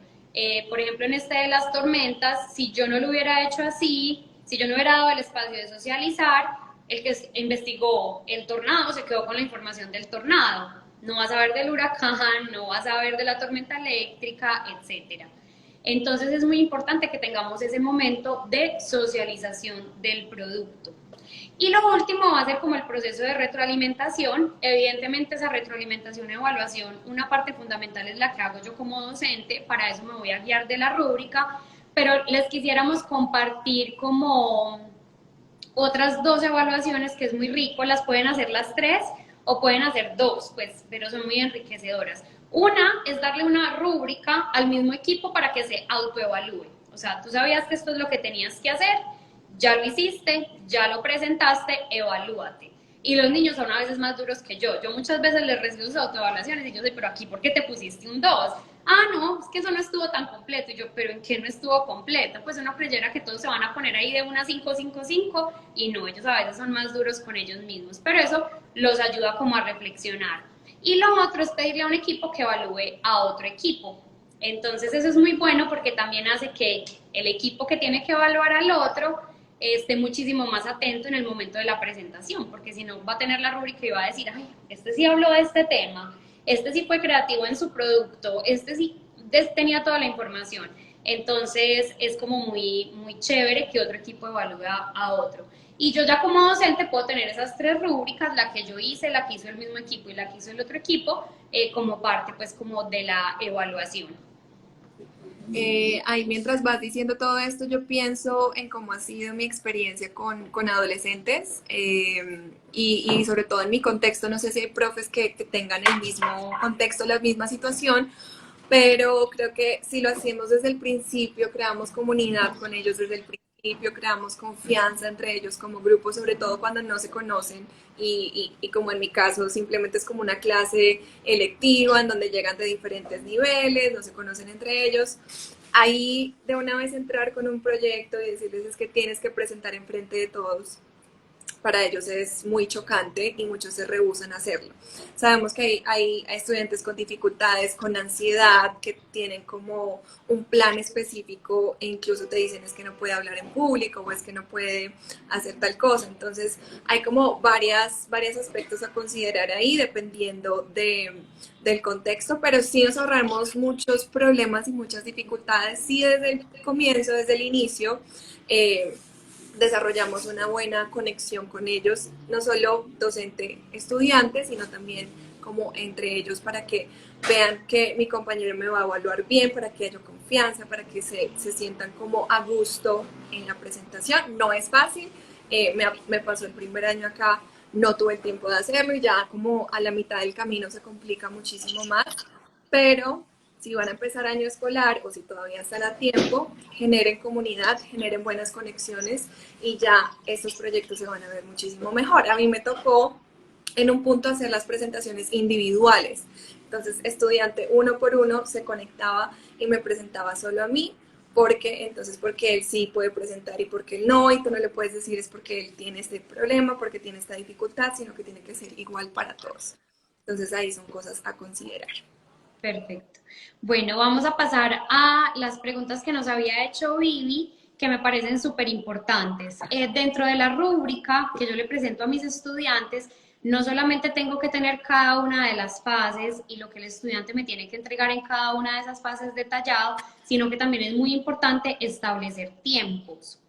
Por ejemplo, en este de las tormentas, si yo no lo hubiera hecho así, si yo no hubiera dado el espacio de socializar, el que investigó el tornado se quedó con la información del tornado. No vas a saber del huracán, no vas a saber de la tormenta eléctrica, etcétera. Entonces es muy importante que tengamos ese momento de socialización del producto. Y lo último va a ser como el proceso de retroalimentación. Evidentemente esa retroalimentación, evaluación, una parte fundamental es la que hago yo como docente, para eso me voy a guiar de la rúbrica, pero les quisiéramos compartir como otras 2 evaluaciones que es muy rico, las pueden hacer las 3 o pueden hacer 2, pues, pero son muy enriquecedoras. Una es darle una rúbrica al mismo equipo para que se autoevalúe. O sea, tú sabías que esto es lo que tenías que hacer, ya lo hiciste, ya lo presentaste, evalúate. Y los niños son a veces más duros que yo. Yo muchas veces les recibo sus autoevaluaciones y yo sé, pero aquí, ¿por qué te pusiste un 2? Ah, no, es que eso no estuvo tan completo. Y yo, ¿pero en qué no estuvo completo? Pues uno creyera que todos se van a poner ahí de una 5, 5, 5 y no, ellos a veces son más duros con ellos mismos. Pero eso los ayuda como a reflexionar. Y lo otro es pedirle a un equipo que evalúe a otro equipo. Entonces eso es muy bueno porque también hace que el equipo que tiene que evaluar al otro esté muchísimo más atento en el momento de la presentación, porque si no va a tener la rúbrica y va a decir, ay, este sí habló de este tema, este sí fue creativo en su producto, este sí tenía toda la información. Entonces es como muy, muy chévere que otro equipo evalúe a otro. Y yo ya como docente puedo tener esas 3 rúbricas, la que yo hice, la que hizo el mismo equipo y la que hizo el otro equipo, como parte pues como de la evaluación. Ahí mientras vas diciendo todo esto, yo pienso en cómo ha sido mi experiencia con adolescentes y sobre todo en mi contexto. No sé si hay profes que tengan el mismo contexto, la misma situación, pero creo que si lo hacemos desde el principio, creamos comunidad con ellos desde el principio, creamos confianza entre ellos como grupo, sobre todo cuando no se conocen y como en mi caso simplemente es como una clase electiva en donde llegan de diferentes niveles, no se conocen entre ellos. Ahí de una vez entrar con un proyecto y decirles es que tienes que presentar enfrente de todos, para ellos es muy chocante y muchos se rehúsan a hacerlo. Sabemos que hay estudiantes con dificultades, con ansiedad, que tienen como un plan específico e incluso te dicen es que no puede hablar en público o es que no puede hacer tal cosa. Entonces hay como varios aspectos a considerar ahí dependiendo del contexto, pero sí nos ahorramos muchos problemas y muchas dificultades, sí desde el comienzo, desde el inicio, desarrollamos una buena conexión con ellos, no solo docente-estudiante, sino también como entre ellos para que vean que mi compañero me va a evaluar bien, para que haya confianza, para que se sientan como a gusto en la presentación. No es fácil, me pasó el primer año acá, no tuve el tiempo de hacerlo y ya como a la mitad del camino se complica muchísimo más, pero si van a empezar año escolar o si todavía están a tiempo, generen comunidad, generen buenas conexiones y ya estos proyectos se van a ver muchísimo mejor. A mí me tocó en un punto hacer las presentaciones individuales. Entonces, estudiante uno por uno se conectaba y me presentaba solo a mí porque entonces porque él sí puede presentar y porque él no, y tú no le puedes decir es porque él tiene este problema, porque tiene esta dificultad, sino que tiene que ser igual para todos. Entonces ahí son cosas a considerar. Perfecto. Bueno, vamos a pasar a las preguntas que nos había hecho Vivi, que me parecen súper importantes. Dentro de la rúbrica que yo le presento a mis estudiantes, no solamente tengo que tener cada una de las fases y lo que el estudiante me tiene que entregar en cada una de esas fases detallado, sino que también es muy importante establecer tiempos.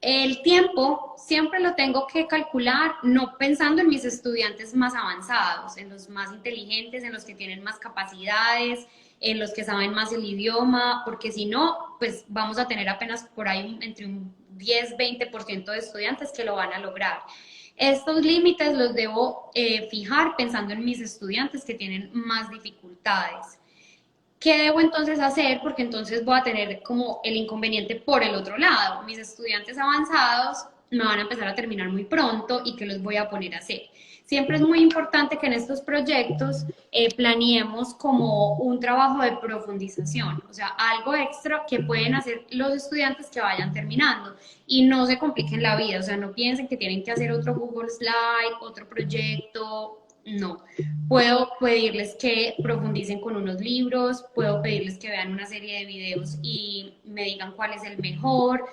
El tiempo siempre lo tengo que calcular no pensando en mis estudiantes más avanzados, en los más inteligentes, en los que tienen más capacidades, en los que saben más el idioma, porque si no, pues vamos a tener apenas por ahí entre un 10-20% de estudiantes que lo van a lograr. Estos límites los debo fijar pensando en mis estudiantes que tienen más dificultades. ¿Qué debo entonces hacer? Porque entonces voy a tener como el inconveniente por el otro lado. Mis estudiantes avanzados me van a empezar a terminar muy pronto y ¿qué los voy a poner a hacer? Siempre es muy importante que en estos proyectos planeemos como un trabajo de profundización, o sea, algo extra que pueden hacer los estudiantes que vayan terminando y no se compliquen la vida, o sea, no piensen que tienen que hacer otro Google Slide, otro proyecto, no. Puedo pedirles que profundicen con unos libros, puedo pedirles que vean una serie de videos y me digan cuál es el mejor,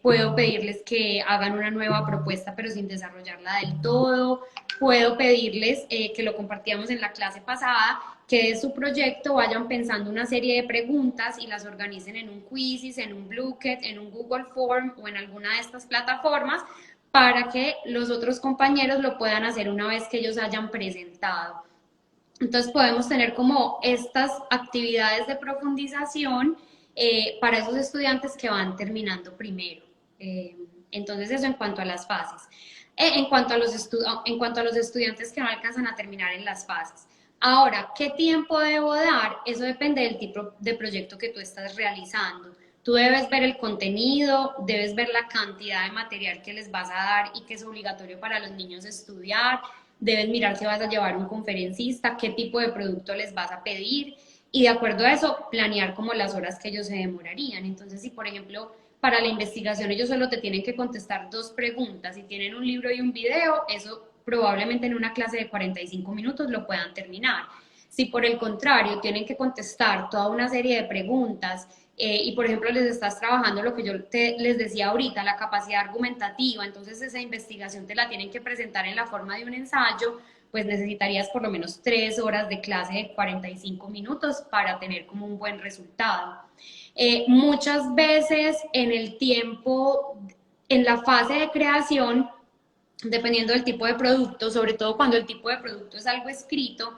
puedo pedirles que hagan una nueva propuesta pero sin desarrollarla del todo, puedo pedirles que lo compartíamos en la clase pasada, que de su proyecto vayan pensando una serie de preguntas y las organicen en un Quizzes, en un Blueket, en un Google Form o en alguna de estas plataformas para que los otros compañeros lo puedan hacer una vez que ellos hayan presentado. Entonces podemos tener como estas actividades de profundización para esos estudiantes que van terminando primero. Entonces eso en cuanto a las fases. En cuanto a los estudiantes que no alcanzan a terminar en las fases. Ahora, ¿qué tiempo debo dar? Eso depende del tipo de proyecto que tú estás realizando. Tú debes ver el contenido, debes ver la cantidad de material que les vas a dar y que es obligatorio para los niños estudiar, debes mirar si vas a llevar un conferencista, qué tipo de producto les vas a pedir y de acuerdo a eso planear como las horas que ellos se demorarían. Entonces, si por ejemplo para la investigación ellos solo te tienen que contestar 2 preguntas y tienen un libro y un video, eso probablemente en una clase de 45 minutos lo puedan terminar. Si por el contrario tienen que contestar toda una serie de preguntas y por ejemplo les estás trabajando lo que yo les decía ahorita, la capacidad argumentativa, entonces esa investigación te la tienen que presentar en la forma de un ensayo, pues necesitarías por lo menos 3 horas de clase de 45 minutos para tener como un buen resultado. Muchas veces en el tiempo, en la fase de creación, dependiendo del tipo de producto, sobre todo cuando el tipo de producto es algo escrito,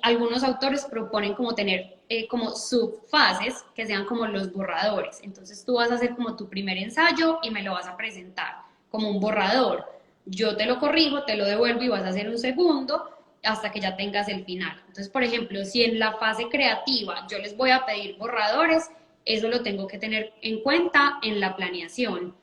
algunos autores proponen como tener como subfases que sean como los borradores. Entonces tú vas a hacer como tu primer ensayo y me lo vas a presentar como un borrador. Yo te lo corrijo, te lo devuelvo y vas a hacer un segundo hasta que ya tengas el final. Entonces, por ejemplo, si en la fase creativa yo les voy a pedir borradores, eso lo tengo que tener en cuenta en la planeación.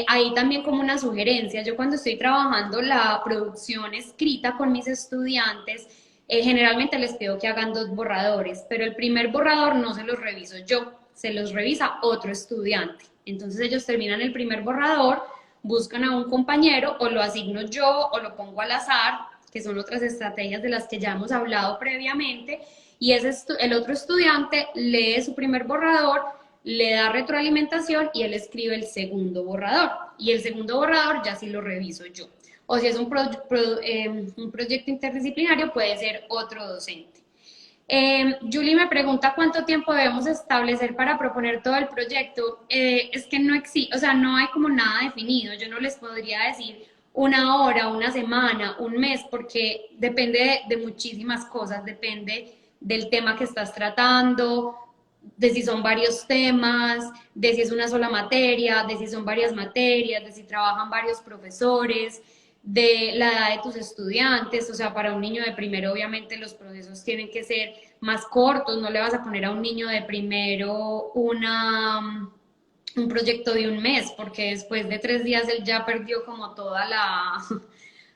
Ahí también como una sugerencia, yo cuando estoy trabajando la producción escrita con mis estudiantes, generalmente les pido que hagan 2 borradores, pero el primer borrador no se los reviso yo, se los revisa otro estudiante. Entonces ellos terminan el primer borrador, buscan a un compañero o lo asigno yo o lo pongo al azar, que son otras estrategias de las que ya hemos hablado previamente, y el otro estudiante lee su primer borrador, le da retroalimentación y él escribe el segundo borrador. Y el segundo borrador ya sí lo reviso yo. O si es un proyecto interdisciplinario, puede ser otro docente. Julie me pregunta cuánto tiempo debemos establecer para proponer todo el proyecto. Es que no existe, o sea, no hay como nada definido. Yo no les podría decir una hora, una semana, un mes, porque depende de muchísimas cosas. Depende del tema que estás tratando, de si son varios temas, de si es una sola materia, de si son varias materias, de si trabajan varios profesores, de la edad de tus estudiantes, o sea, para un niño de primero obviamente los procesos tienen que ser más cortos, no le vas a poner a un niño de primero un proyecto de un mes, porque después de 3 días él ya perdió como toda la,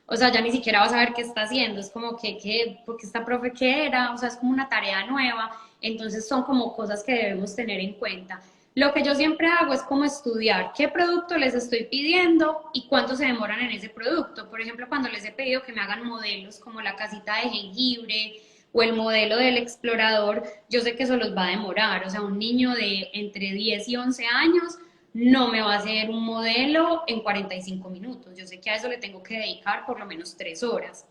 o sea, ya ni siquiera vas a ver qué está haciendo, es como que porque esta profe qué era, o sea, es como una tarea nueva Entonces son como cosas que debemos tener en cuenta. Lo que yo siempre hago es como estudiar qué producto les estoy pidiendo y cuánto se demoran en ese producto. Por ejemplo, cuando les he pedido que me hagan modelos como la casita de jengibre o el modelo del explorador, yo sé que eso los va a demorar. O sea, un niño de entre 10 y 11 años no me va a hacer un modelo en 45 minutos. Yo sé que a eso le tengo que dedicar por lo menos 3 horas.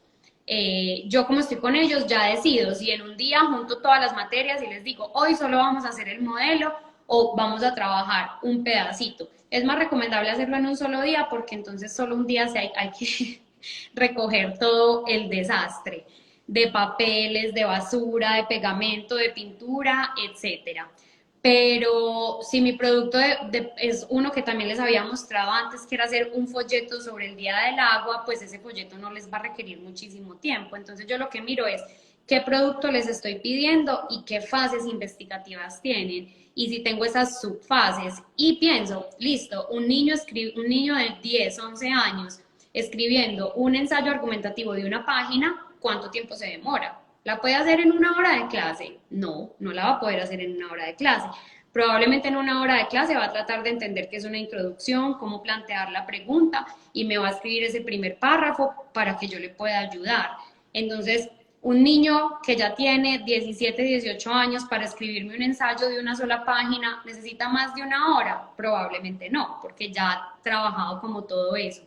Yo como estoy con ellos ya decido si en un día junto todas las materias y les digo, hoy solo vamos a hacer el modelo o vamos a trabajar un pedacito. Es más recomendable hacerlo en un solo día porque entonces solo un día hay que recoger todo el desastre de papeles, de basura, de pegamento, de pintura, etcétera. Pero si mi producto es uno que también les había mostrado antes, que era hacer un folleto sobre el Día del Agua, pues ese folleto no les va a requerir muchísimo tiempo. Entonces yo lo que miro es qué producto les estoy pidiendo y qué fases investigativas tienen. Y si tengo esas subfases y pienso, listo, un niño de 10, 11 años escribiendo un ensayo argumentativo de una página, ¿cuánto tiempo se demora? ¿La puede hacer en una hora de clase? No, no la va a poder hacer en una hora de clase. Probablemente en una hora de clase va a tratar de entender qué es una introducción, cómo plantear la pregunta y me va a escribir ese primer párrafo para que yo le pueda ayudar. Entonces, un niño que ya tiene 17, 18 años para escribirme un ensayo de una sola página, ¿necesita más de una hora? Probablemente no, porque ya ha trabajado como todo eso.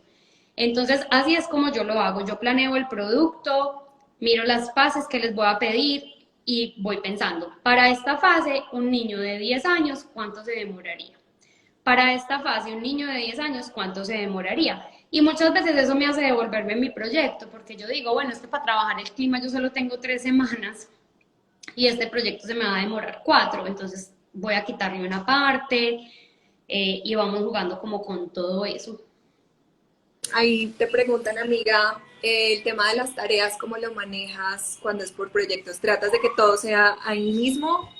Entonces, así es como yo lo hago. Yo planeo el producto, miro las fases que les voy a pedir y voy pensando, para esta fase, un niño de 10 años, ¿cuánto se demoraría? Para esta fase, un niño de 10 años, ¿cuánto se demoraría? Y muchas veces eso me hace devolverme mi proyecto, porque yo digo, bueno, es que para trabajar el clima yo solo tengo 3 semanas y este proyecto se me va a demorar 4, entonces voy a quitarle una parte y vamos jugando como con todo eso. Ahí te preguntan, amiga, el tema de las tareas, ¿cómo lo manejas cuando es por proyectos? ¿Tratas de que todo sea ahí mismo?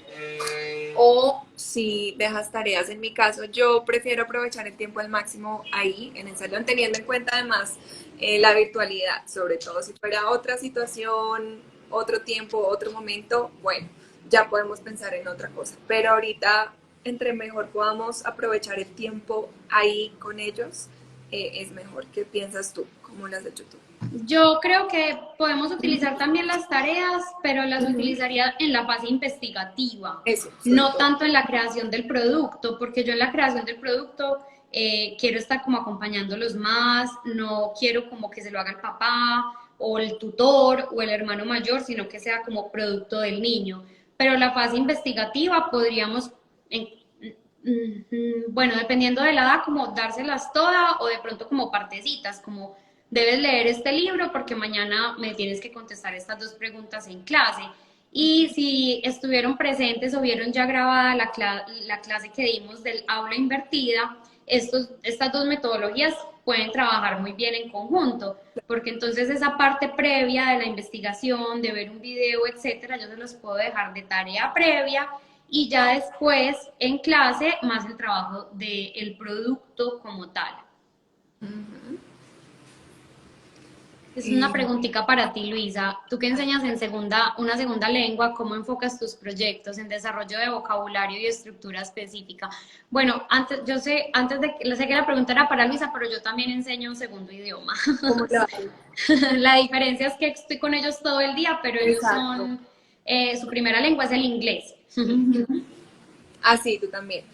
O si dejas tareas, en mi caso, yo prefiero aprovechar el tiempo al máximo ahí, en el salón, teniendo en cuenta además la virtualidad, sobre todo si fuera otra situación, otro tiempo, otro momento, bueno, ya podemos pensar en otra cosa. Pero ahorita, entre mejor podamos aprovechar el tiempo ahí con ellos, es mejor. ¿Qué piensas tú? ¿Cómo lo has hecho tú? Yo creo que podemos utilizar también las tareas, pero las Ujú. utilizaría en la fase investigativa, Eso, sobre no todo. tanto en la creación del producto, porque yo en la creación del producto quiero estar como acompañándolos más, no quiero como que se lo haga el papá o el tutor o el hermano mayor, sino que sea como producto del niño. Pero la fase investigativa podríamos, bueno, dependiendo de la edad, como dárselas todas o de pronto como partecitas, como debes leer este libro porque mañana me tienes que contestar estas 2 preguntas en clase. Y si estuvieron presentes o vieron ya grabada la clase que dimos del aula invertida, estas 2 metodologías pueden trabajar muy bien en conjunto, porque entonces esa parte previa de la investigación, de ver un video, etcétera, yo se los puedo dejar de tarea previa y ya después en clase más el trabajo del producto como tal. Ujú. Es una Y preguntita para ti, Luisa. Tú que enseñas en una segunda lengua, ¿cómo enfocas tus proyectos en desarrollo de vocabulario y estructura específica? Bueno, sé que la pregunta era para Luisa, pero yo también enseño un segundo idioma. cómo lo haces. La diferencia es que estoy con ellos todo el día, pero ellos Exacto. son, su primera lengua es el inglés. Ujú. Ah, sí, tú también.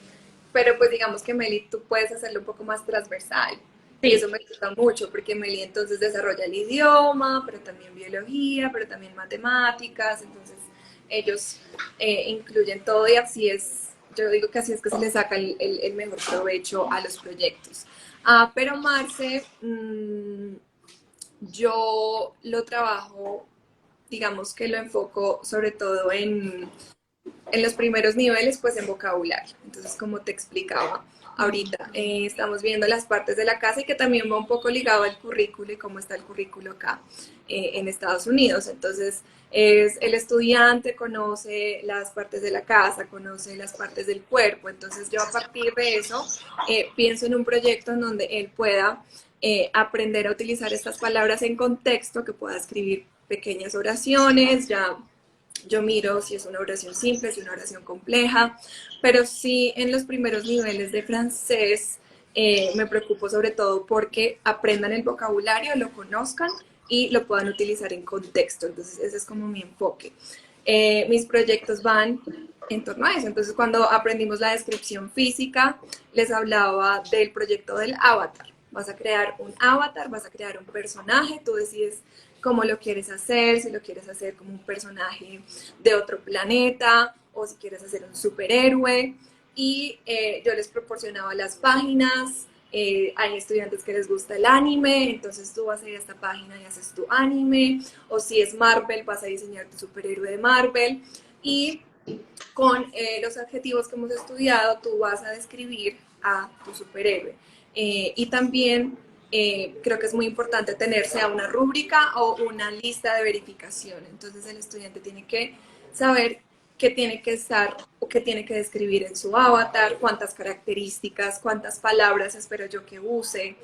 Pero pues digamos que Meli, tú puedes hacerlo un poco más transversal. Y eso Sí. me gusta mucho porque Meli entonces desarrolla el idioma, pero también biología, pero también matemáticas. Entonces ellos incluyen todo y así es, yo digo que así es que se le saca el mejor provecho a los proyectos. Ah, pero Marce, yo lo trabajo, digamos que lo enfoco sobre todo en los primeros niveles, pues en vocabulario. Entonces, como te explicaba ahorita, estamos viendo las partes de la casa y que también va un poco ligado al currículo y cómo está el currículo acá en Estados Unidos. Entonces, es el estudiante conoce las partes de la casa, conoce las partes del cuerpo. Entonces, yo a partir de eso pienso en un proyecto en donde él pueda aprender a utilizar estas palabras en contexto, que pueda escribir pequeñas oraciones, ya Yo miro si es una oración simple, si es una oración compleja, pero sí en los primeros niveles de francés me preocupo sobre todo porque aprendan el vocabulario, lo conozcan y lo puedan utilizar en contexto. Entonces ese es como mi enfoque. Mis proyectos van en torno a eso. Entonces cuando aprendimos la descripción física, les hablaba del proyecto del avatar. Vas a crear un avatar, vas a crear un personaje, tú decides cómo lo quieres hacer, si lo quieres hacer como un personaje de otro planeta o si quieres hacer un superhéroe. Y yo les proporcionaba las páginas. Hay estudiantes que les gusta el anime, entonces tú vas a ir a esta página y haces tu anime, o si es Marvel, vas a diseñar tu superhéroe de Marvel, y con los adjetivos que hemos estudiado, tú vas a describir a tu superhéroe. Y también creo que es muy importante tener sea una rúbrica o una lista de verificación. Entonces el estudiante tiene que saber qué tiene que estar o qué tiene que describir en su avatar, cuántas características, cuántas palabras espero yo que use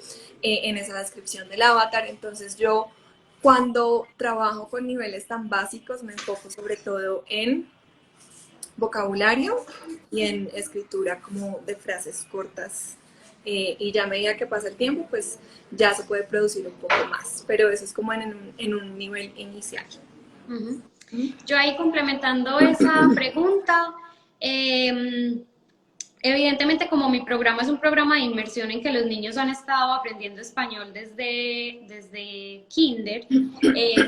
en esa descripción del avatar. Entonces yo cuando trabajo con niveles tan básicos me enfoco sobre todo en vocabulario y en escritura como de frases cortas. Y ya a medida que pasa el tiempo, pues ya se puede producir un poco más, pero eso es como en un nivel inicial. Uh-huh. Yo ahí complementando esa pregunta, evidentemente como mi programa es un programa de inmersión en que los niños han estado aprendiendo español desde kinder,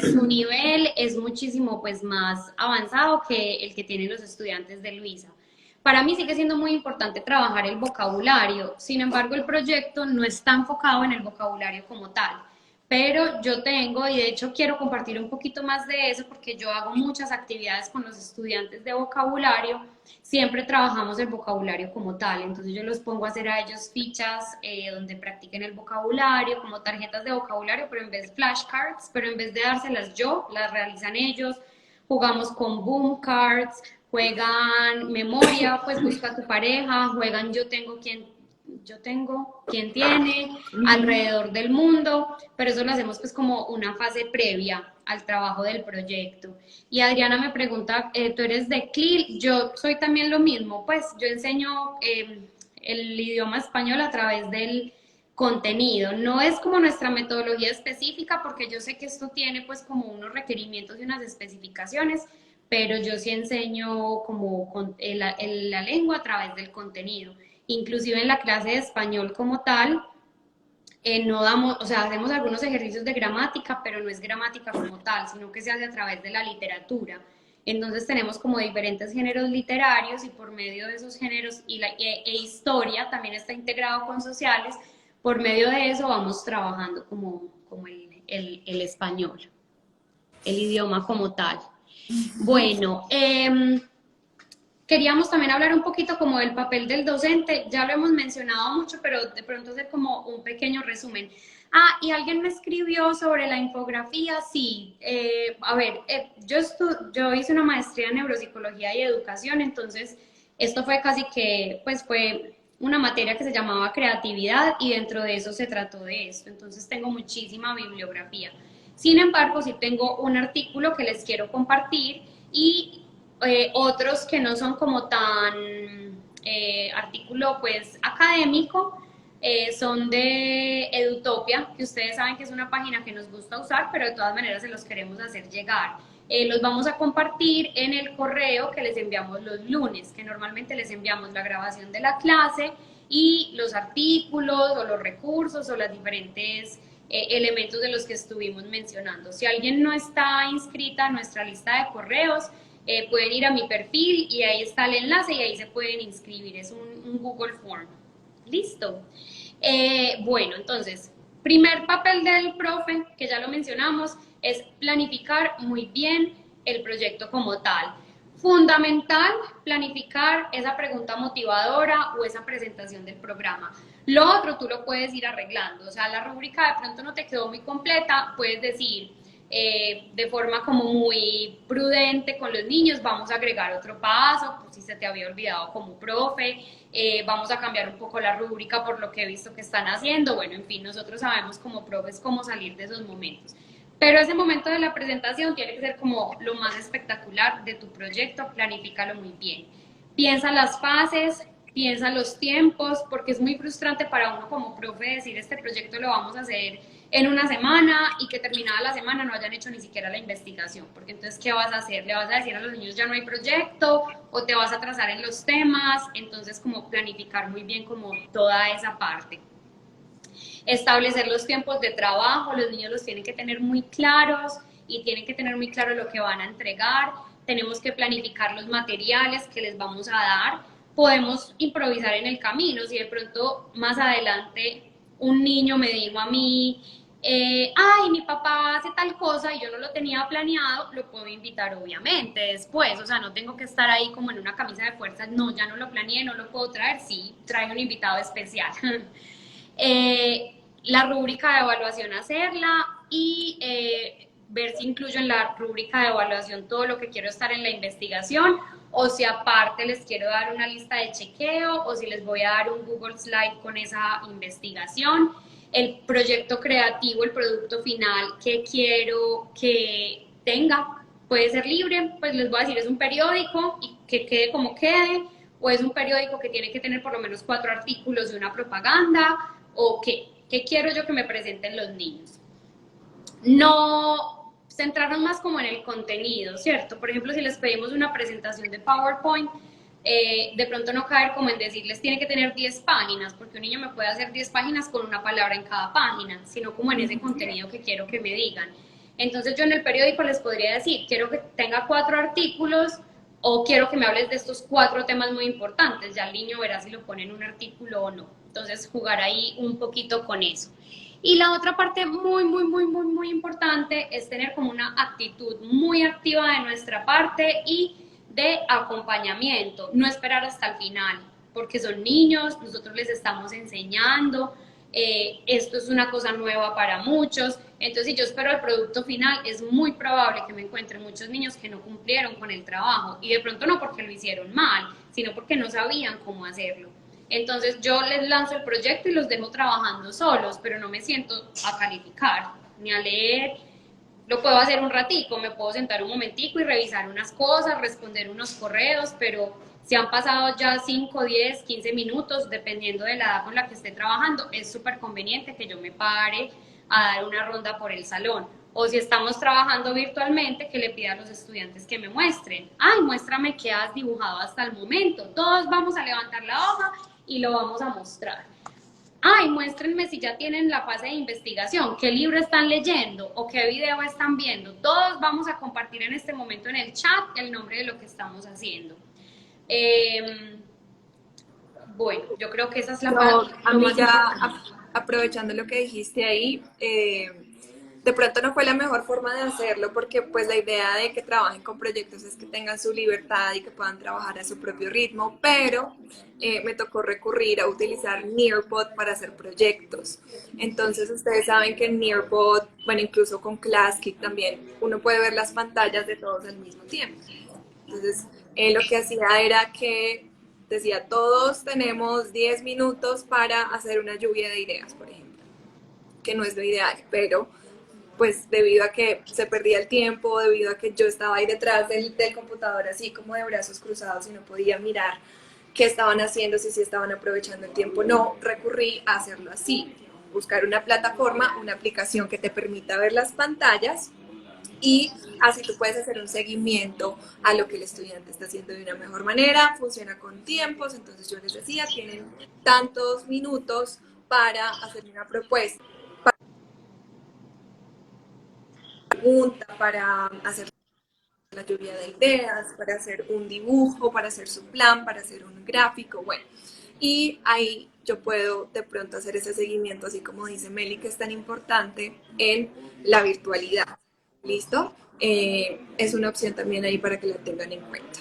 su nivel es muchísimo pues más avanzado que el que tienen los estudiantes de Luisa. Para mí sigue siendo muy importante trabajar el vocabulario, sin embargo el proyecto no está enfocado en el vocabulario como tal. Pero yo tengo, y de hecho quiero compartir un poquito más de eso porque yo hago muchas actividades con los estudiantes de vocabulario, siempre trabajamos el vocabulario como tal, entonces yo los pongo a hacer a ellos fichas donde practiquen el vocabulario, como tarjetas de vocabulario, pero en vez de flashcards, pero en vez de dárselas yo, las realizan ellos, jugamos con boom cards, juegan memoria, pues busca tu pareja, juegan yo tengo, quién tiene, alrededor del mundo, pero eso lo hacemos pues como una fase previa al trabajo del proyecto. Y Adriana me pregunta, ¿tú eres de CLIL? Yo soy también lo mismo, pues yo enseño el idioma español a través del contenido. No es como nuestra metodología específica porque yo sé que esto tiene pues como unos requerimientos y unas especificaciones, pero yo sí enseño como la lengua a través del contenido. Inclusive en la clase de español como tal, no damos, o sea, hacemos algunos ejercicios de gramática, pero no es gramática como tal, sino que se hace a través de la literatura. Entonces tenemos como diferentes géneros literarios y por medio de esos géneros e historia también está integrado con sociales, por medio de eso vamos trabajando como el español, el idioma como tal. Bueno, queríamos también hablar un poquito como del papel del docente, ya lo hemos mencionado mucho, pero de pronto hacer como un pequeño resumen. Ah, y alguien me escribió sobre la infografía, sí, a ver, yo hice una maestría en neuropsicología y educación, entonces esto fue casi que, pues fue una materia que se llamaba creatividad y dentro de eso se trató de esto, entonces tengo muchísima bibliografía. Sin embargo, sí tengo un artículo que les quiero compartir y otros que no son como tan artículo pues académico, son de Edutopia, que ustedes saben que es una página que nos gusta usar, pero de todas maneras se los queremos hacer llegar. Los vamos a compartir en el correo que les enviamos los lunes, que normalmente les enviamos la grabación de la clase y los artículos o los recursos o las diferentes elementos de los que estuvimos mencionando. Si alguien no está inscrita en nuestra lista de correos, pueden ir a mi perfil y ahí está el enlace y ahí se pueden inscribir, es un Google Form. Listo. Bueno, entonces, primer papel del profe, que ya lo mencionamos, es planificar muy bien el proyecto como tal. Fundamental planificar esa pregunta motivadora o esa presentación del programa. Lo otro tú lo puedes ir arreglando, o sea, la rúbrica de pronto no te quedó muy completa, puedes decir de forma como muy prudente con los niños, vamos a agregar otro paso, por si se te había olvidado como profe, vamos a cambiar un poco la rúbrica por lo que he visto que están haciendo, bueno, en fin, nosotros sabemos como profes cómo salir de esos momentos. Pero ese momento de la presentación tiene que ser como lo más espectacular de tu proyecto, planifícalo muy bien. Piensa las fases, piensa los tiempos, porque es muy frustrante para uno como profe decir este proyecto lo vamos a hacer en una semana y que terminada la semana no hayan hecho ni siquiera la investigación, porque entonces ¿qué vas a hacer? ¿Le vas a decir a los niños ya no hay proyecto o te vas a atrasar en los temas? Entonces como planificar muy bien como toda esa parte. Establecer los tiempos de trabajo, los niños los tienen que tener muy claros y tienen que tener muy claro lo que van a entregar, tenemos que planificar los materiales que les vamos a dar, podemos improvisar en el camino, si de pronto más adelante un niño me dijo a mí, ay, mi papá hace tal cosa y yo no lo tenía planeado, lo puedo invitar obviamente después, o sea, no tengo que estar ahí como en una camisa de fuerzas, no, ya no lo planeé, no lo puedo traer, sí, trae un invitado especial. La rúbrica de evaluación hacerla y ver si incluyo en la rúbrica de evaluación todo lo que quiero estar en la investigación o si aparte les quiero dar una lista de chequeo o si les voy a dar un Google Slide con esa investigación. El proyecto creativo, el producto final que quiero que tenga, puede ser libre, pues les voy a decir es un periódico y que quede como quede, o es un periódico que tiene que tener por lo menos 4 artículos de una propaganda, o qué quiero yo que me presenten los niños. No centrarnos más como en el contenido, ¿cierto? Por ejemplo, si les pedimos una presentación de PowerPoint, de pronto no caer como en decirles tiene que tener 10 páginas, porque un niño me puede hacer 10 páginas con una palabra en cada página, sino como en ese contenido que quiero que me digan. Entonces yo en el periódico les podría decir, quiero que tenga 4 artículos o quiero que me hables de estos 4 temas muy importantes, ya el niño verá si lo pone en un artículo o no. Entonces jugar ahí un poquito con eso. Y la otra parte muy importante es tener como una actitud muy activa de nuestra parte y de acompañamiento, no esperar hasta el final, porque son niños, nosotros les estamos enseñando, esto es una cosa nueva para muchos, entonces si yo espero el producto final, es muy probable que me encuentre muchos niños que no cumplieron con el trabajo, y de pronto no porque lo hicieron mal, sino porque no sabían cómo hacerlo. Entonces yo les lanzo el proyecto y los dejo trabajando solos, pero no me siento a calificar ni a leer. Lo puedo hacer un ratico, me puedo sentar un momentico y revisar unas cosas, responder unos correos, pero si han pasado ya 5, 10, 15 minutos, dependiendo de la edad con la que esté trabajando, es súper conveniente que yo me pare a dar una ronda por el salón. O si estamos trabajando virtualmente, que le pida a los estudiantes que me muestren. Ay, muéstrame qué has dibujado hasta el momento. Todos vamos a levantar la hoja y lo vamos a mostrar. Ay, muéstrenme si ya tienen la fase de investigación, qué libro están leyendo o qué video están viendo. Todos vamos a compartir en este momento en el chat el nombre de lo que estamos haciendo. Bueno, yo creo que esa es la parte. Amiga, aprovechando lo que dijiste ahí, de pronto no fue la mejor forma de hacerlo porque pues la idea de que trabajen con proyectos es que tengan su libertad y que puedan trabajar a su propio ritmo, pero me tocó recurrir a utilizar Nearpod para hacer proyectos. Entonces ustedes saben que en Nearpod, bueno, incluso con Classkick también, uno puede ver las pantallas de todos al mismo tiempo. Entonces lo que hacía era que decía, todos tenemos 10 minutos para hacer una lluvia de ideas, por ejemplo, que no es lo ideal, pero pues debido a que se perdía el tiempo, debido a que yo estaba ahí detrás del computador así como de brazos cruzados y no podía mirar qué estaban haciendo, si estaban aprovechando el tiempo, no, recurrí a hacerlo así, buscar una plataforma, una aplicación que te permita ver las pantallas y así tú puedes hacer un seguimiento a lo que el estudiante está haciendo de una mejor manera, funciona con tiempos, entonces yo les decía, tienen tantos minutos para hacer una propuesta, pregunta, para hacer la lluvia de ideas, para hacer un dibujo, para hacer su plan, para hacer un gráfico, bueno. Y ahí yo puedo de pronto hacer ese seguimiento, así como dice Meli, que es tan importante en la virtualidad. ¿Listo? Es una opción también ahí para que la tengan en cuenta.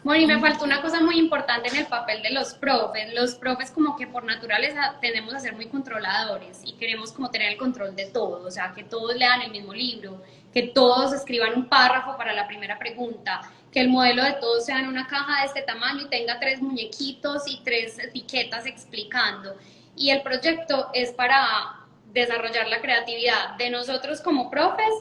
Bueno, y me faltó una cosa muy importante en el papel de los profes. Los profes como que por naturaleza tendemos a ser muy controladores y queremos como tener el control de todo, o sea, que todos lean el mismo libro, que todos escriban un párrafo para la primera pregunta, que el modelo de todos sea en una caja de este tamaño y tenga 3 muñequitos y 3 etiquetas explicando. Y el proyecto es para desarrollar la creatividad de nosotros como profes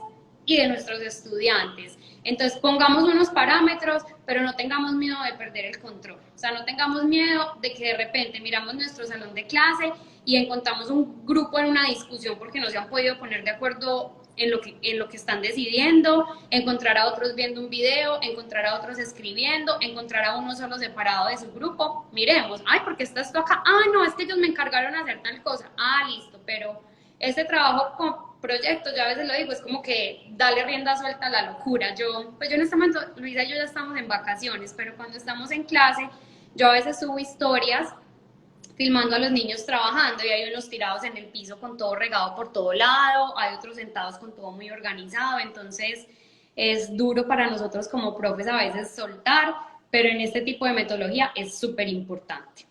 y de nuestros estudiantes. Entonces pongamos unos parámetros, pero no tengamos miedo de perder el control. O sea, no tengamos miedo de que de repente miramos nuestro salón de clase y encontramos un grupo en una discusión porque no se han podido poner de acuerdo en lo que están decidiendo, encontrar a otros viendo un video, encontrar a otros escribiendo, encontrar a uno solo separado de su grupo. Miremos, ay, ¿por qué estás tú acá? Ah, no, es que ellos me encargaron de hacer tal cosa. Ah, listo, pero este trabajo con proyectos, ya a veces lo digo, es como que darle rienda suelta a la locura. Pues yo en este momento, Luisa y yo ya estamos en vacaciones, pero cuando estamos en clase, yo a veces subo historias filmando a los niños trabajando y hay unos tirados en el piso con todo regado por todo lado, hay otros sentados con todo muy organizado, entonces es duro para nosotros como profes a veces soltar, pero en este tipo de metodología es súper importante.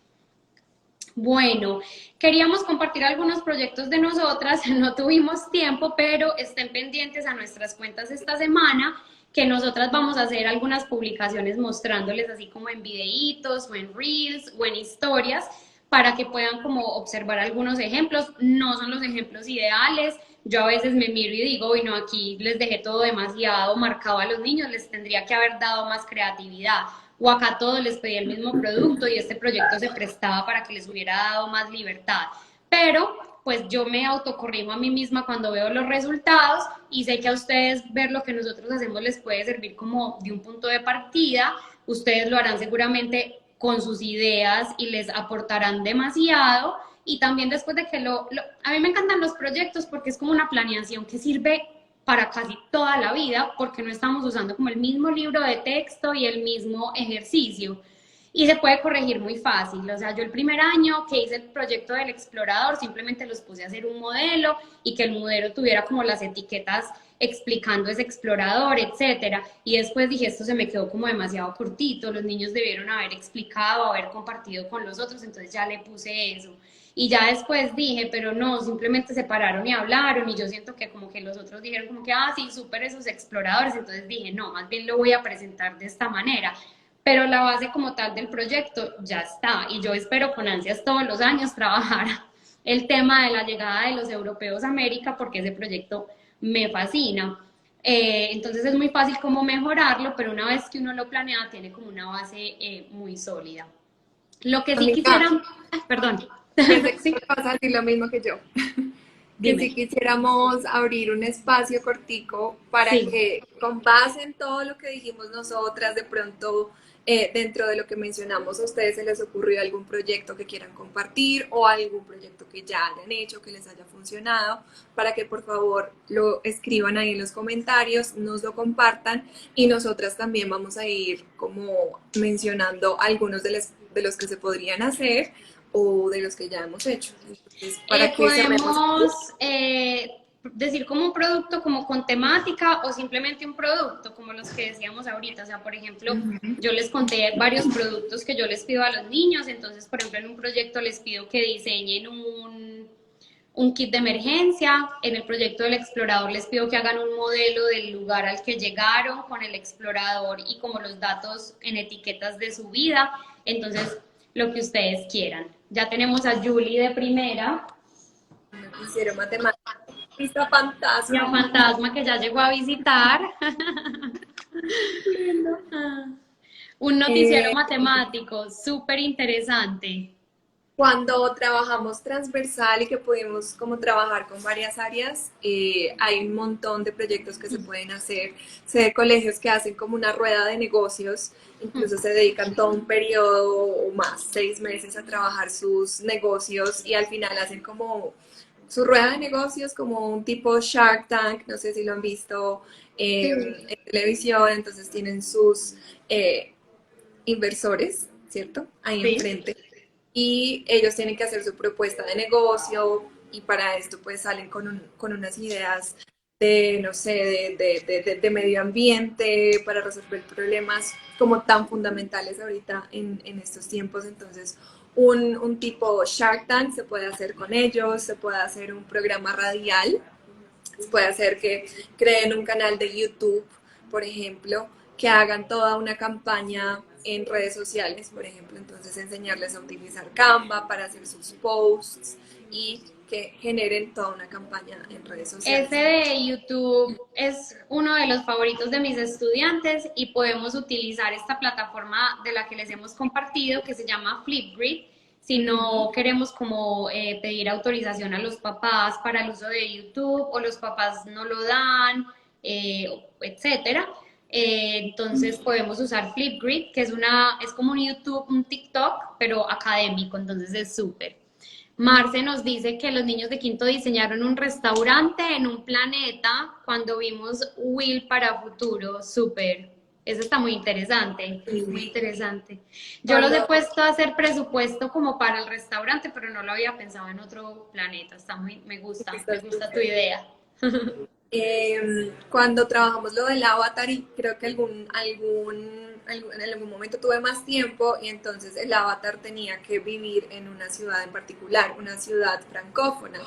Bueno, queríamos compartir algunos proyectos de nosotras, no tuvimos tiempo, pero estén pendientes a nuestras cuentas esta semana, que nosotras vamos a hacer algunas publicaciones mostrándoles así como en videitos o en reels o en historias, para que puedan como observar algunos ejemplos. No son los ejemplos ideales, yo a veces me miro y digo, no, aquí les dejé todo demasiado marcado a los niños, les tendría que haber dado más creatividad, o acá todos les pedí el mismo producto y este proyecto se prestaba para que les hubiera dado más libertad. Pero pues yo me autocorrijo a mí misma cuando veo los resultados y sé que a ustedes ver lo que nosotros hacemos les puede servir como de un punto de partida. Ustedes lo harán seguramente con sus ideas y les aportarán demasiado. Y también después de que a mí me encantan los proyectos porque es como una planeación que sirve para casi toda la vida, porque no estamos usando como el mismo libro de texto y el mismo ejercicio. Y se puede corregir muy fácil. O sea, yo el primer año que hice el proyecto del explorador, simplemente los puse a hacer un modelo y que el modelo tuviera como las etiquetas explicando ese explorador, etcétera. Y después dije, esto se me quedó como demasiado cortito, los niños debieron haber explicado, haber compartido con los otros, entonces ya le puse eso. Y ya después dije, pero no, simplemente se pararon y hablaron y yo siento que como que los otros dijeron como que, ah, sí, súper esos exploradores, entonces dije, no, más bien lo voy a presentar de esta manera. Pero la base como tal del proyecto ya está y yo espero con ansias todos los años trabajar el tema de la llegada de los europeos a América porque ese proyecto me fascina. Entonces es muy fácil como mejorarlo, pero una vez que uno lo planea tiene como una base muy sólida. Lo que sí Amiga, quisiera, perdón. pensé Sí, que vas a decir lo mismo que yo. Que dime. si quisiéramos abrir un espacio cortico para Sí. que con base en todo lo que dijimos nosotras, de pronto dentro de lo que mencionamos, a ustedes se les ocurrió algún proyecto que quieran compartir o algún proyecto que ya hayan hecho, que les haya funcionado, para que por favor lo escriban ahí en los comentarios, nos lo compartan y nosotras también vamos a ir como mencionando algunos de los que se podrían hacer o de los que ya hemos hecho. Entonces, para que cerremos. Podemos decir como un producto como con temática o simplemente un producto como los que decíamos ahorita. O sea, por ejemplo, yo les conté varios productos que yo les pido a los niños. Entonces, por ejemplo, en un proyecto les pido que diseñen un kit de emergencia. En el proyecto del explorador les pido que hagan un modelo del lugar al que llegaron con el explorador y como los datos en etiquetas de su vida. Entonces, lo que ustedes quieran. Ya tenemos a Julie de primera. Hicieron matemáticas. Lista Y a fantasma. Fantasma que ya llegó a visitar. Un noticiero Eh, matemático, súper interesante. Cuando trabajamos transversal y que pudimos como trabajar con varias áreas, hay un montón de proyectos que se pueden hacer. Sé de colegios que hacen como una rueda de negocios, incluso se dedican todo un periodo o más, 6 meses a trabajar sus negocios y al final hacen como su rueda de negocios como un tipo Shark Tank, no sé si lo han visto Sí, en televisión, entonces tienen sus inversores, ¿cierto? Ahí sí. enfrente y ellos tienen que hacer su propuesta de negocio y para esto pues salen con unas ideas de, no sé, de medio ambiente, para resolver problemas como tan fundamentales ahorita en estos tiempos. Entonces, un tipo Shark Tank se puede hacer con ellos, se puede hacer un programa radial, se puede hacer que creen un canal de YouTube, por ejemplo, que hagan toda una campaña en redes sociales, por ejemplo. Entonces, enseñarles a utilizar Canva para hacer sus posts y que generen toda una campaña en redes sociales. Ese de YouTube es uno de los favoritos de mis estudiantes y podemos utilizar esta plataforma de la que les hemos compartido que se llama Flipgrid. Si no queremos como pedir autorización a los papás para el uso de YouTube o los papás no lo dan, etcétera. Entonces podemos usar Flipgrid, que es como un YouTube, un TikTok, pero académico, entonces es súper. Marce nos dice que los niños de quinto diseñaron un restaurante en un planeta cuando vimos Will para futuro. Súper. Eso está muy interesante, muy interesante. Yo los he puesto a hacer presupuesto como para el restaurante, pero no lo había pensado en otro planeta. Me gusta tu idea. Cuando trabajamos lo del avatar, y creo que en algún momento tuve más tiempo, y entonces el avatar tenía que vivir en una ciudad en particular, una ciudad francófona.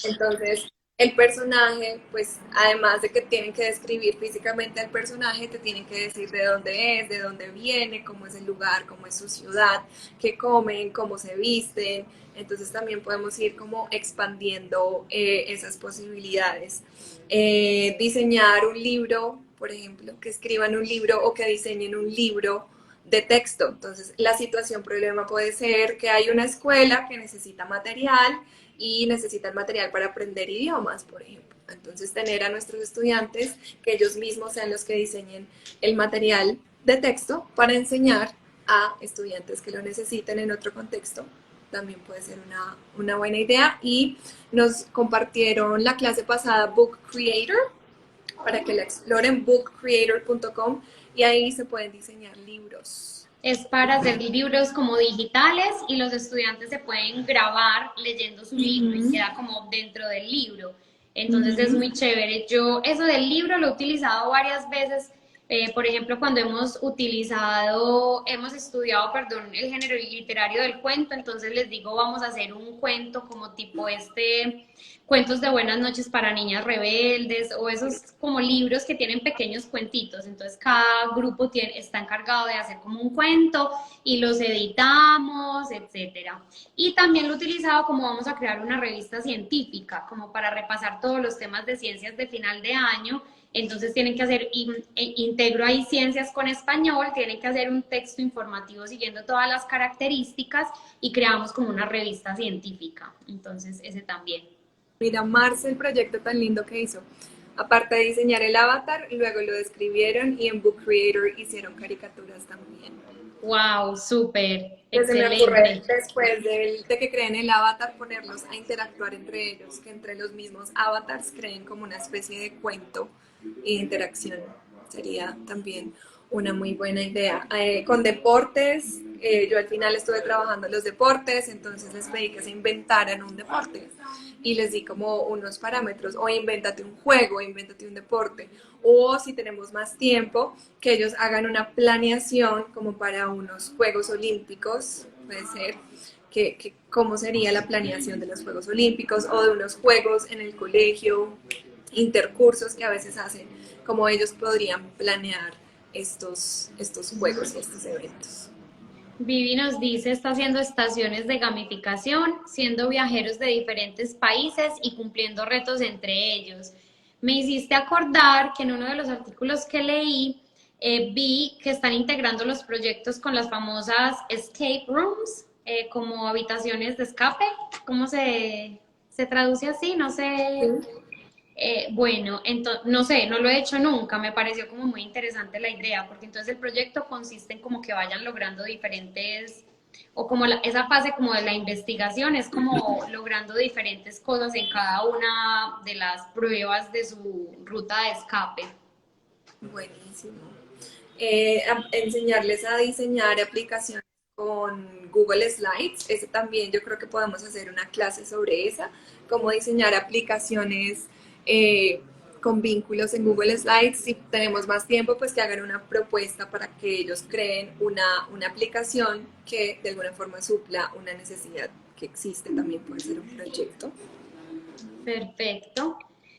Entonces, el personaje, pues además de que tienen que describir físicamente al personaje, te tienen que decir de dónde es, de dónde viene, cómo es el lugar, cómo es su ciudad, qué comen, cómo se visten. Entonces también podemos ir como expandiendo esas posibilidades. Diseñar un libro, por ejemplo, que escriban un libro o que diseñen un libro de texto. Entonces, la situación problema puede ser que hay una escuela que necesita material y necesitan material para aprender idiomas, por ejemplo. Entonces, tener a nuestros estudiantes que ellos mismos sean los que diseñen el material de texto para enseñar a estudiantes que lo necesiten en otro contexto, también puede ser una buena idea. Y nos compartieron la clase pasada Book Creator, para que la exploren, bookcreator.com, y ahí se pueden diseñar libros. Es para hacer libros como digitales y los estudiantes se pueden grabar leyendo su libro y queda como dentro del libro. Entonces es muy chévere. Yo eso del libro lo he utilizado varias veces. Por ejemplo, cuando hemos estudiado, el género literario del cuento, entonces les digo, vamos a hacer un cuento como tipo cuentos de buenas noches para niñas rebeldes, o esos como libros que tienen pequeños cuentitos. Entonces cada grupo está encargado de hacer como un cuento y los editamos, etcétera. Y también lo he utilizado como vamos a crear una revista científica, como para repasar todos los temas de ciencias de final de año. Entonces tienen que hacer, integro ahí ciencias con español, tienen que hacer un texto informativo siguiendo todas las características y creamos como una revista científica. Entonces ese también. Mira, Marce, el proyecto tan lindo que hizo. Aparte de diseñar el avatar, luego lo describieron y en Book Creator hicieron caricaturas también. ¡Wow! ¡Súper! Pues se me ocurre, después de que creen el avatar, ponerlos a interactuar entre ellos, que entre los mismos avatars creen como una especie de cuento e interacción. Sería también una muy buena idea. Con deportes, yo al final estuve trabajando en los deportes, entonces les pedí que se inventaran un deporte y les di como unos parámetros, o invéntate un juego, invéntate un deporte, o si tenemos más tiempo, que ellos hagan una planeación como para unos Juegos Olímpicos, puede ser, cómo sería la planeación de los Juegos Olímpicos o de unos juegos en el colegio, intercursos que a veces hacen, como ellos podrían planear estos juegos y estos eventos. Vivi nos dice, está haciendo estaciones de gamificación, siendo viajeros de diferentes países y cumpliendo retos entre ellos. Me hiciste acordar que en uno de los artículos que leí, vi que están integrando los proyectos con las famosas escape rooms, como habitaciones de escape. ¿Cómo se traduce así? No sé. Bueno, entonces, no sé, no lo he hecho nunca, me pareció como muy interesante la idea, porque entonces el proyecto consiste en como que vayan logrando diferentes, o como esa fase como de la investigación, es como logrando diferentes cosas en cada una de las pruebas de su ruta de escape. Buenísimo. Enseñarles a diseñar aplicaciones con Google Slides, ese también yo creo que podemos hacer una clase sobre esa, cómo diseñar aplicaciones con vínculos en Google Slides. Si tenemos más tiempo, pues que hagan una propuesta para que ellos creen una aplicación que de alguna forma supla una necesidad que existe, también puede ser un proyecto. Perfecto.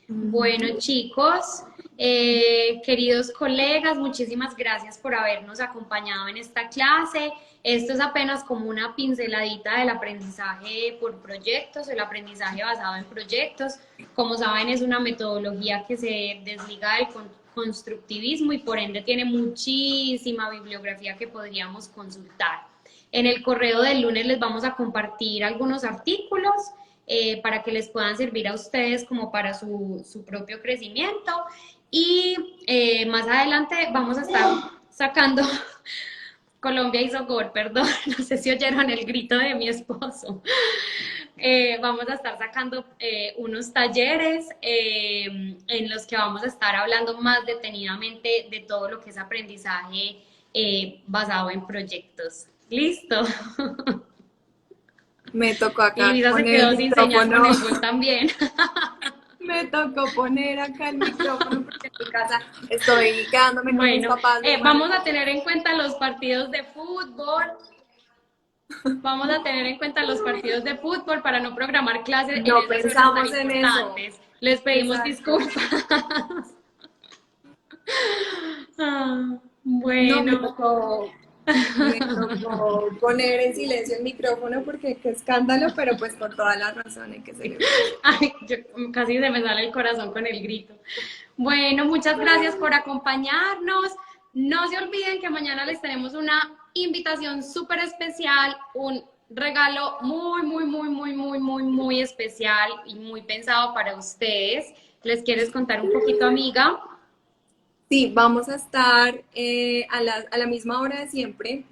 Bueno, chicos, Queridos colegas, muchísimas gracias por habernos acompañado en esta clase. Esto es apenas como una pinceladita del aprendizaje por proyectos, el aprendizaje basado en proyectos. Como saben, es una metodología que se desliga del constructivismo y por ende tiene muchísima bibliografía que podríamos consultar. En el correo del lunes les vamos a compartir algunos artículos para que les puedan servir a ustedes como para su propio crecimiento. Y más adelante vamos a estar sacando, Colombia hizo gol, perdón, no sé si oyeron el grito de mi esposo. Vamos a estar sacando unos talleres en los que vamos a estar hablando más detenidamente de todo lo que es aprendizaje basado en proyectos. ¿Listo? Me tocó acá Y Lisa se poner quedó el sin señal con micrófono. el gol también. Me tocó poner acá el micrófono porque en mi casa estoy quedándome con mis Bueno, papás. vamos a tener en cuenta los partidos de fútbol. Vamos a tener en cuenta los partidos de fútbol para no programar clases No en esas horas pensamos tan en eso. importantes. Les pedimos Exacto. disculpas. No, Bueno, me tocó poner en silencio el micrófono porque qué escándalo, pero pues con toda la razón hay que celebrar. ay, casi se me sale el corazón con el grito. Bueno, muchas gracias por acompañarnos. No se olviden que mañana les tenemos una invitación súper especial, un regalo muy especial y muy pensado para ustedes. ¿Les quieres contar un poquito, amiga? Sí, vamos a estar a la misma hora de siempre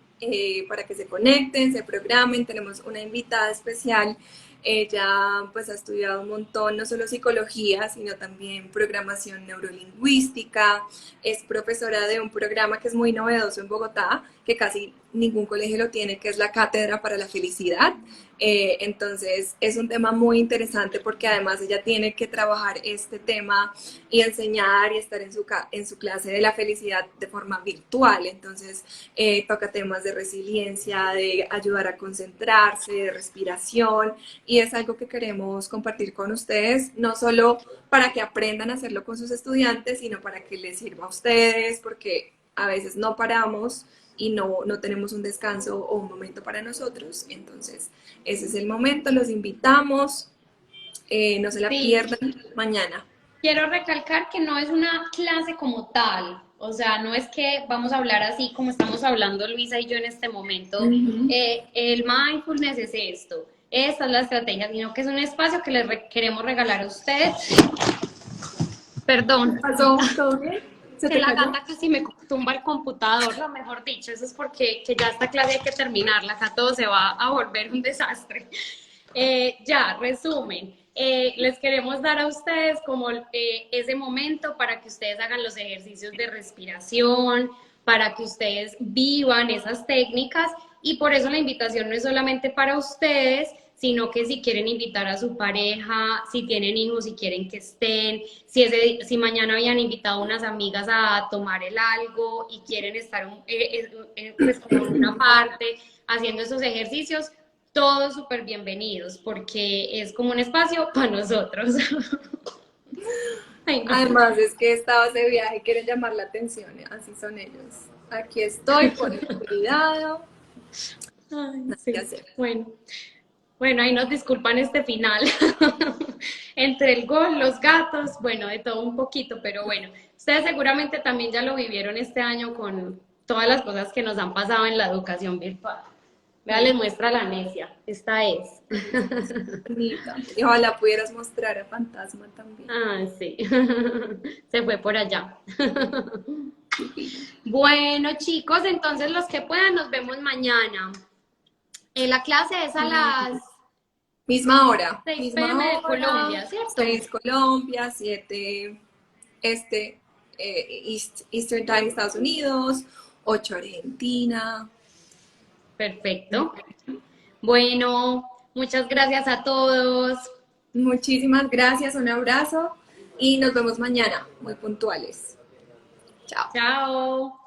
para que se conecten, se programen. Tenemos una invitada especial. Ella pues ha estudiado un montón, no solo psicología, sino también programación neurolingüística. Es profesora de un programa que es muy novedoso en Bogotá, que casi ningún colegio lo tiene, que es la Cátedra para la Felicidad. Entonces es un tema muy interesante porque además ella tiene que trabajar este tema y enseñar y estar en su clase de la felicidad de forma virtual. Entonces toca temas de resiliencia, de ayudar a concentrarse, de respiración, y es algo que queremos compartir con ustedes, no solo para que aprendan a hacerlo con sus estudiantes, sino para que les sirva a ustedes, porque a veces no paramos y no tenemos un descanso o un momento para nosotros. Entonces ese es el momento, los invitamos, no se la Sí. pierdan mañana. Quiero recalcar que no es una clase como tal, o sea, no es que vamos a hablar así como estamos hablando Luisa y yo en este momento. El mindfulness es esto, esta es la estrategia, sino que es un espacio que les queremos regalar a ustedes. Perdón. ¿Pasó? ¿Todo bien? ¿Se Que te la cayó? gata casi me tumba el computador, lo mejor dicho, eso es porque que ya esta clase hay que terminarla, acá todo se va a volver un desastre. Ya, resumen, les queremos dar a ustedes como ese momento para que ustedes hagan los ejercicios de respiración, para que ustedes vivan esas técnicas, y por eso la invitación no es solamente para ustedes, sino que si quieren invitar a su pareja, si tienen hijos, si quieren que estén, si mañana habían invitado a unas amigas a tomar el algo y quieren estar pues como en una parte haciendo esos ejercicios, todos súper bienvenidos, porque es como un espacio para nosotros. Ay, no. Además es que estabas de viaje y quieren llamar la atención, así son ellos. Aquí estoy por el cuidado. Ay, Nada sí. que hacer. Bueno, ahí nos disculpan este final. Entre el gol, los gatos, bueno, de todo un poquito, pero bueno, ustedes seguramente también ya lo vivieron este año con todas las cosas que nos han pasado en la educación virtual. Vea, les muestra la necia, esta es. Bonita. Y ojalá pudieras mostrar a Fantasma también. Ah, sí, se fue por allá. Bueno, chicos, entonces los que puedan nos vemos mañana. La clase es a las Misma hora. 6 Misma p.m. de hora. Colombia, ¿cierto? 6 Colombia, 7 Eastern Time Estados Unidos, 8 Argentina. Perfecto. Bueno, muchas gracias a todos. Muchísimas gracias, un abrazo y nos vemos mañana, muy puntuales. Chao. Chao.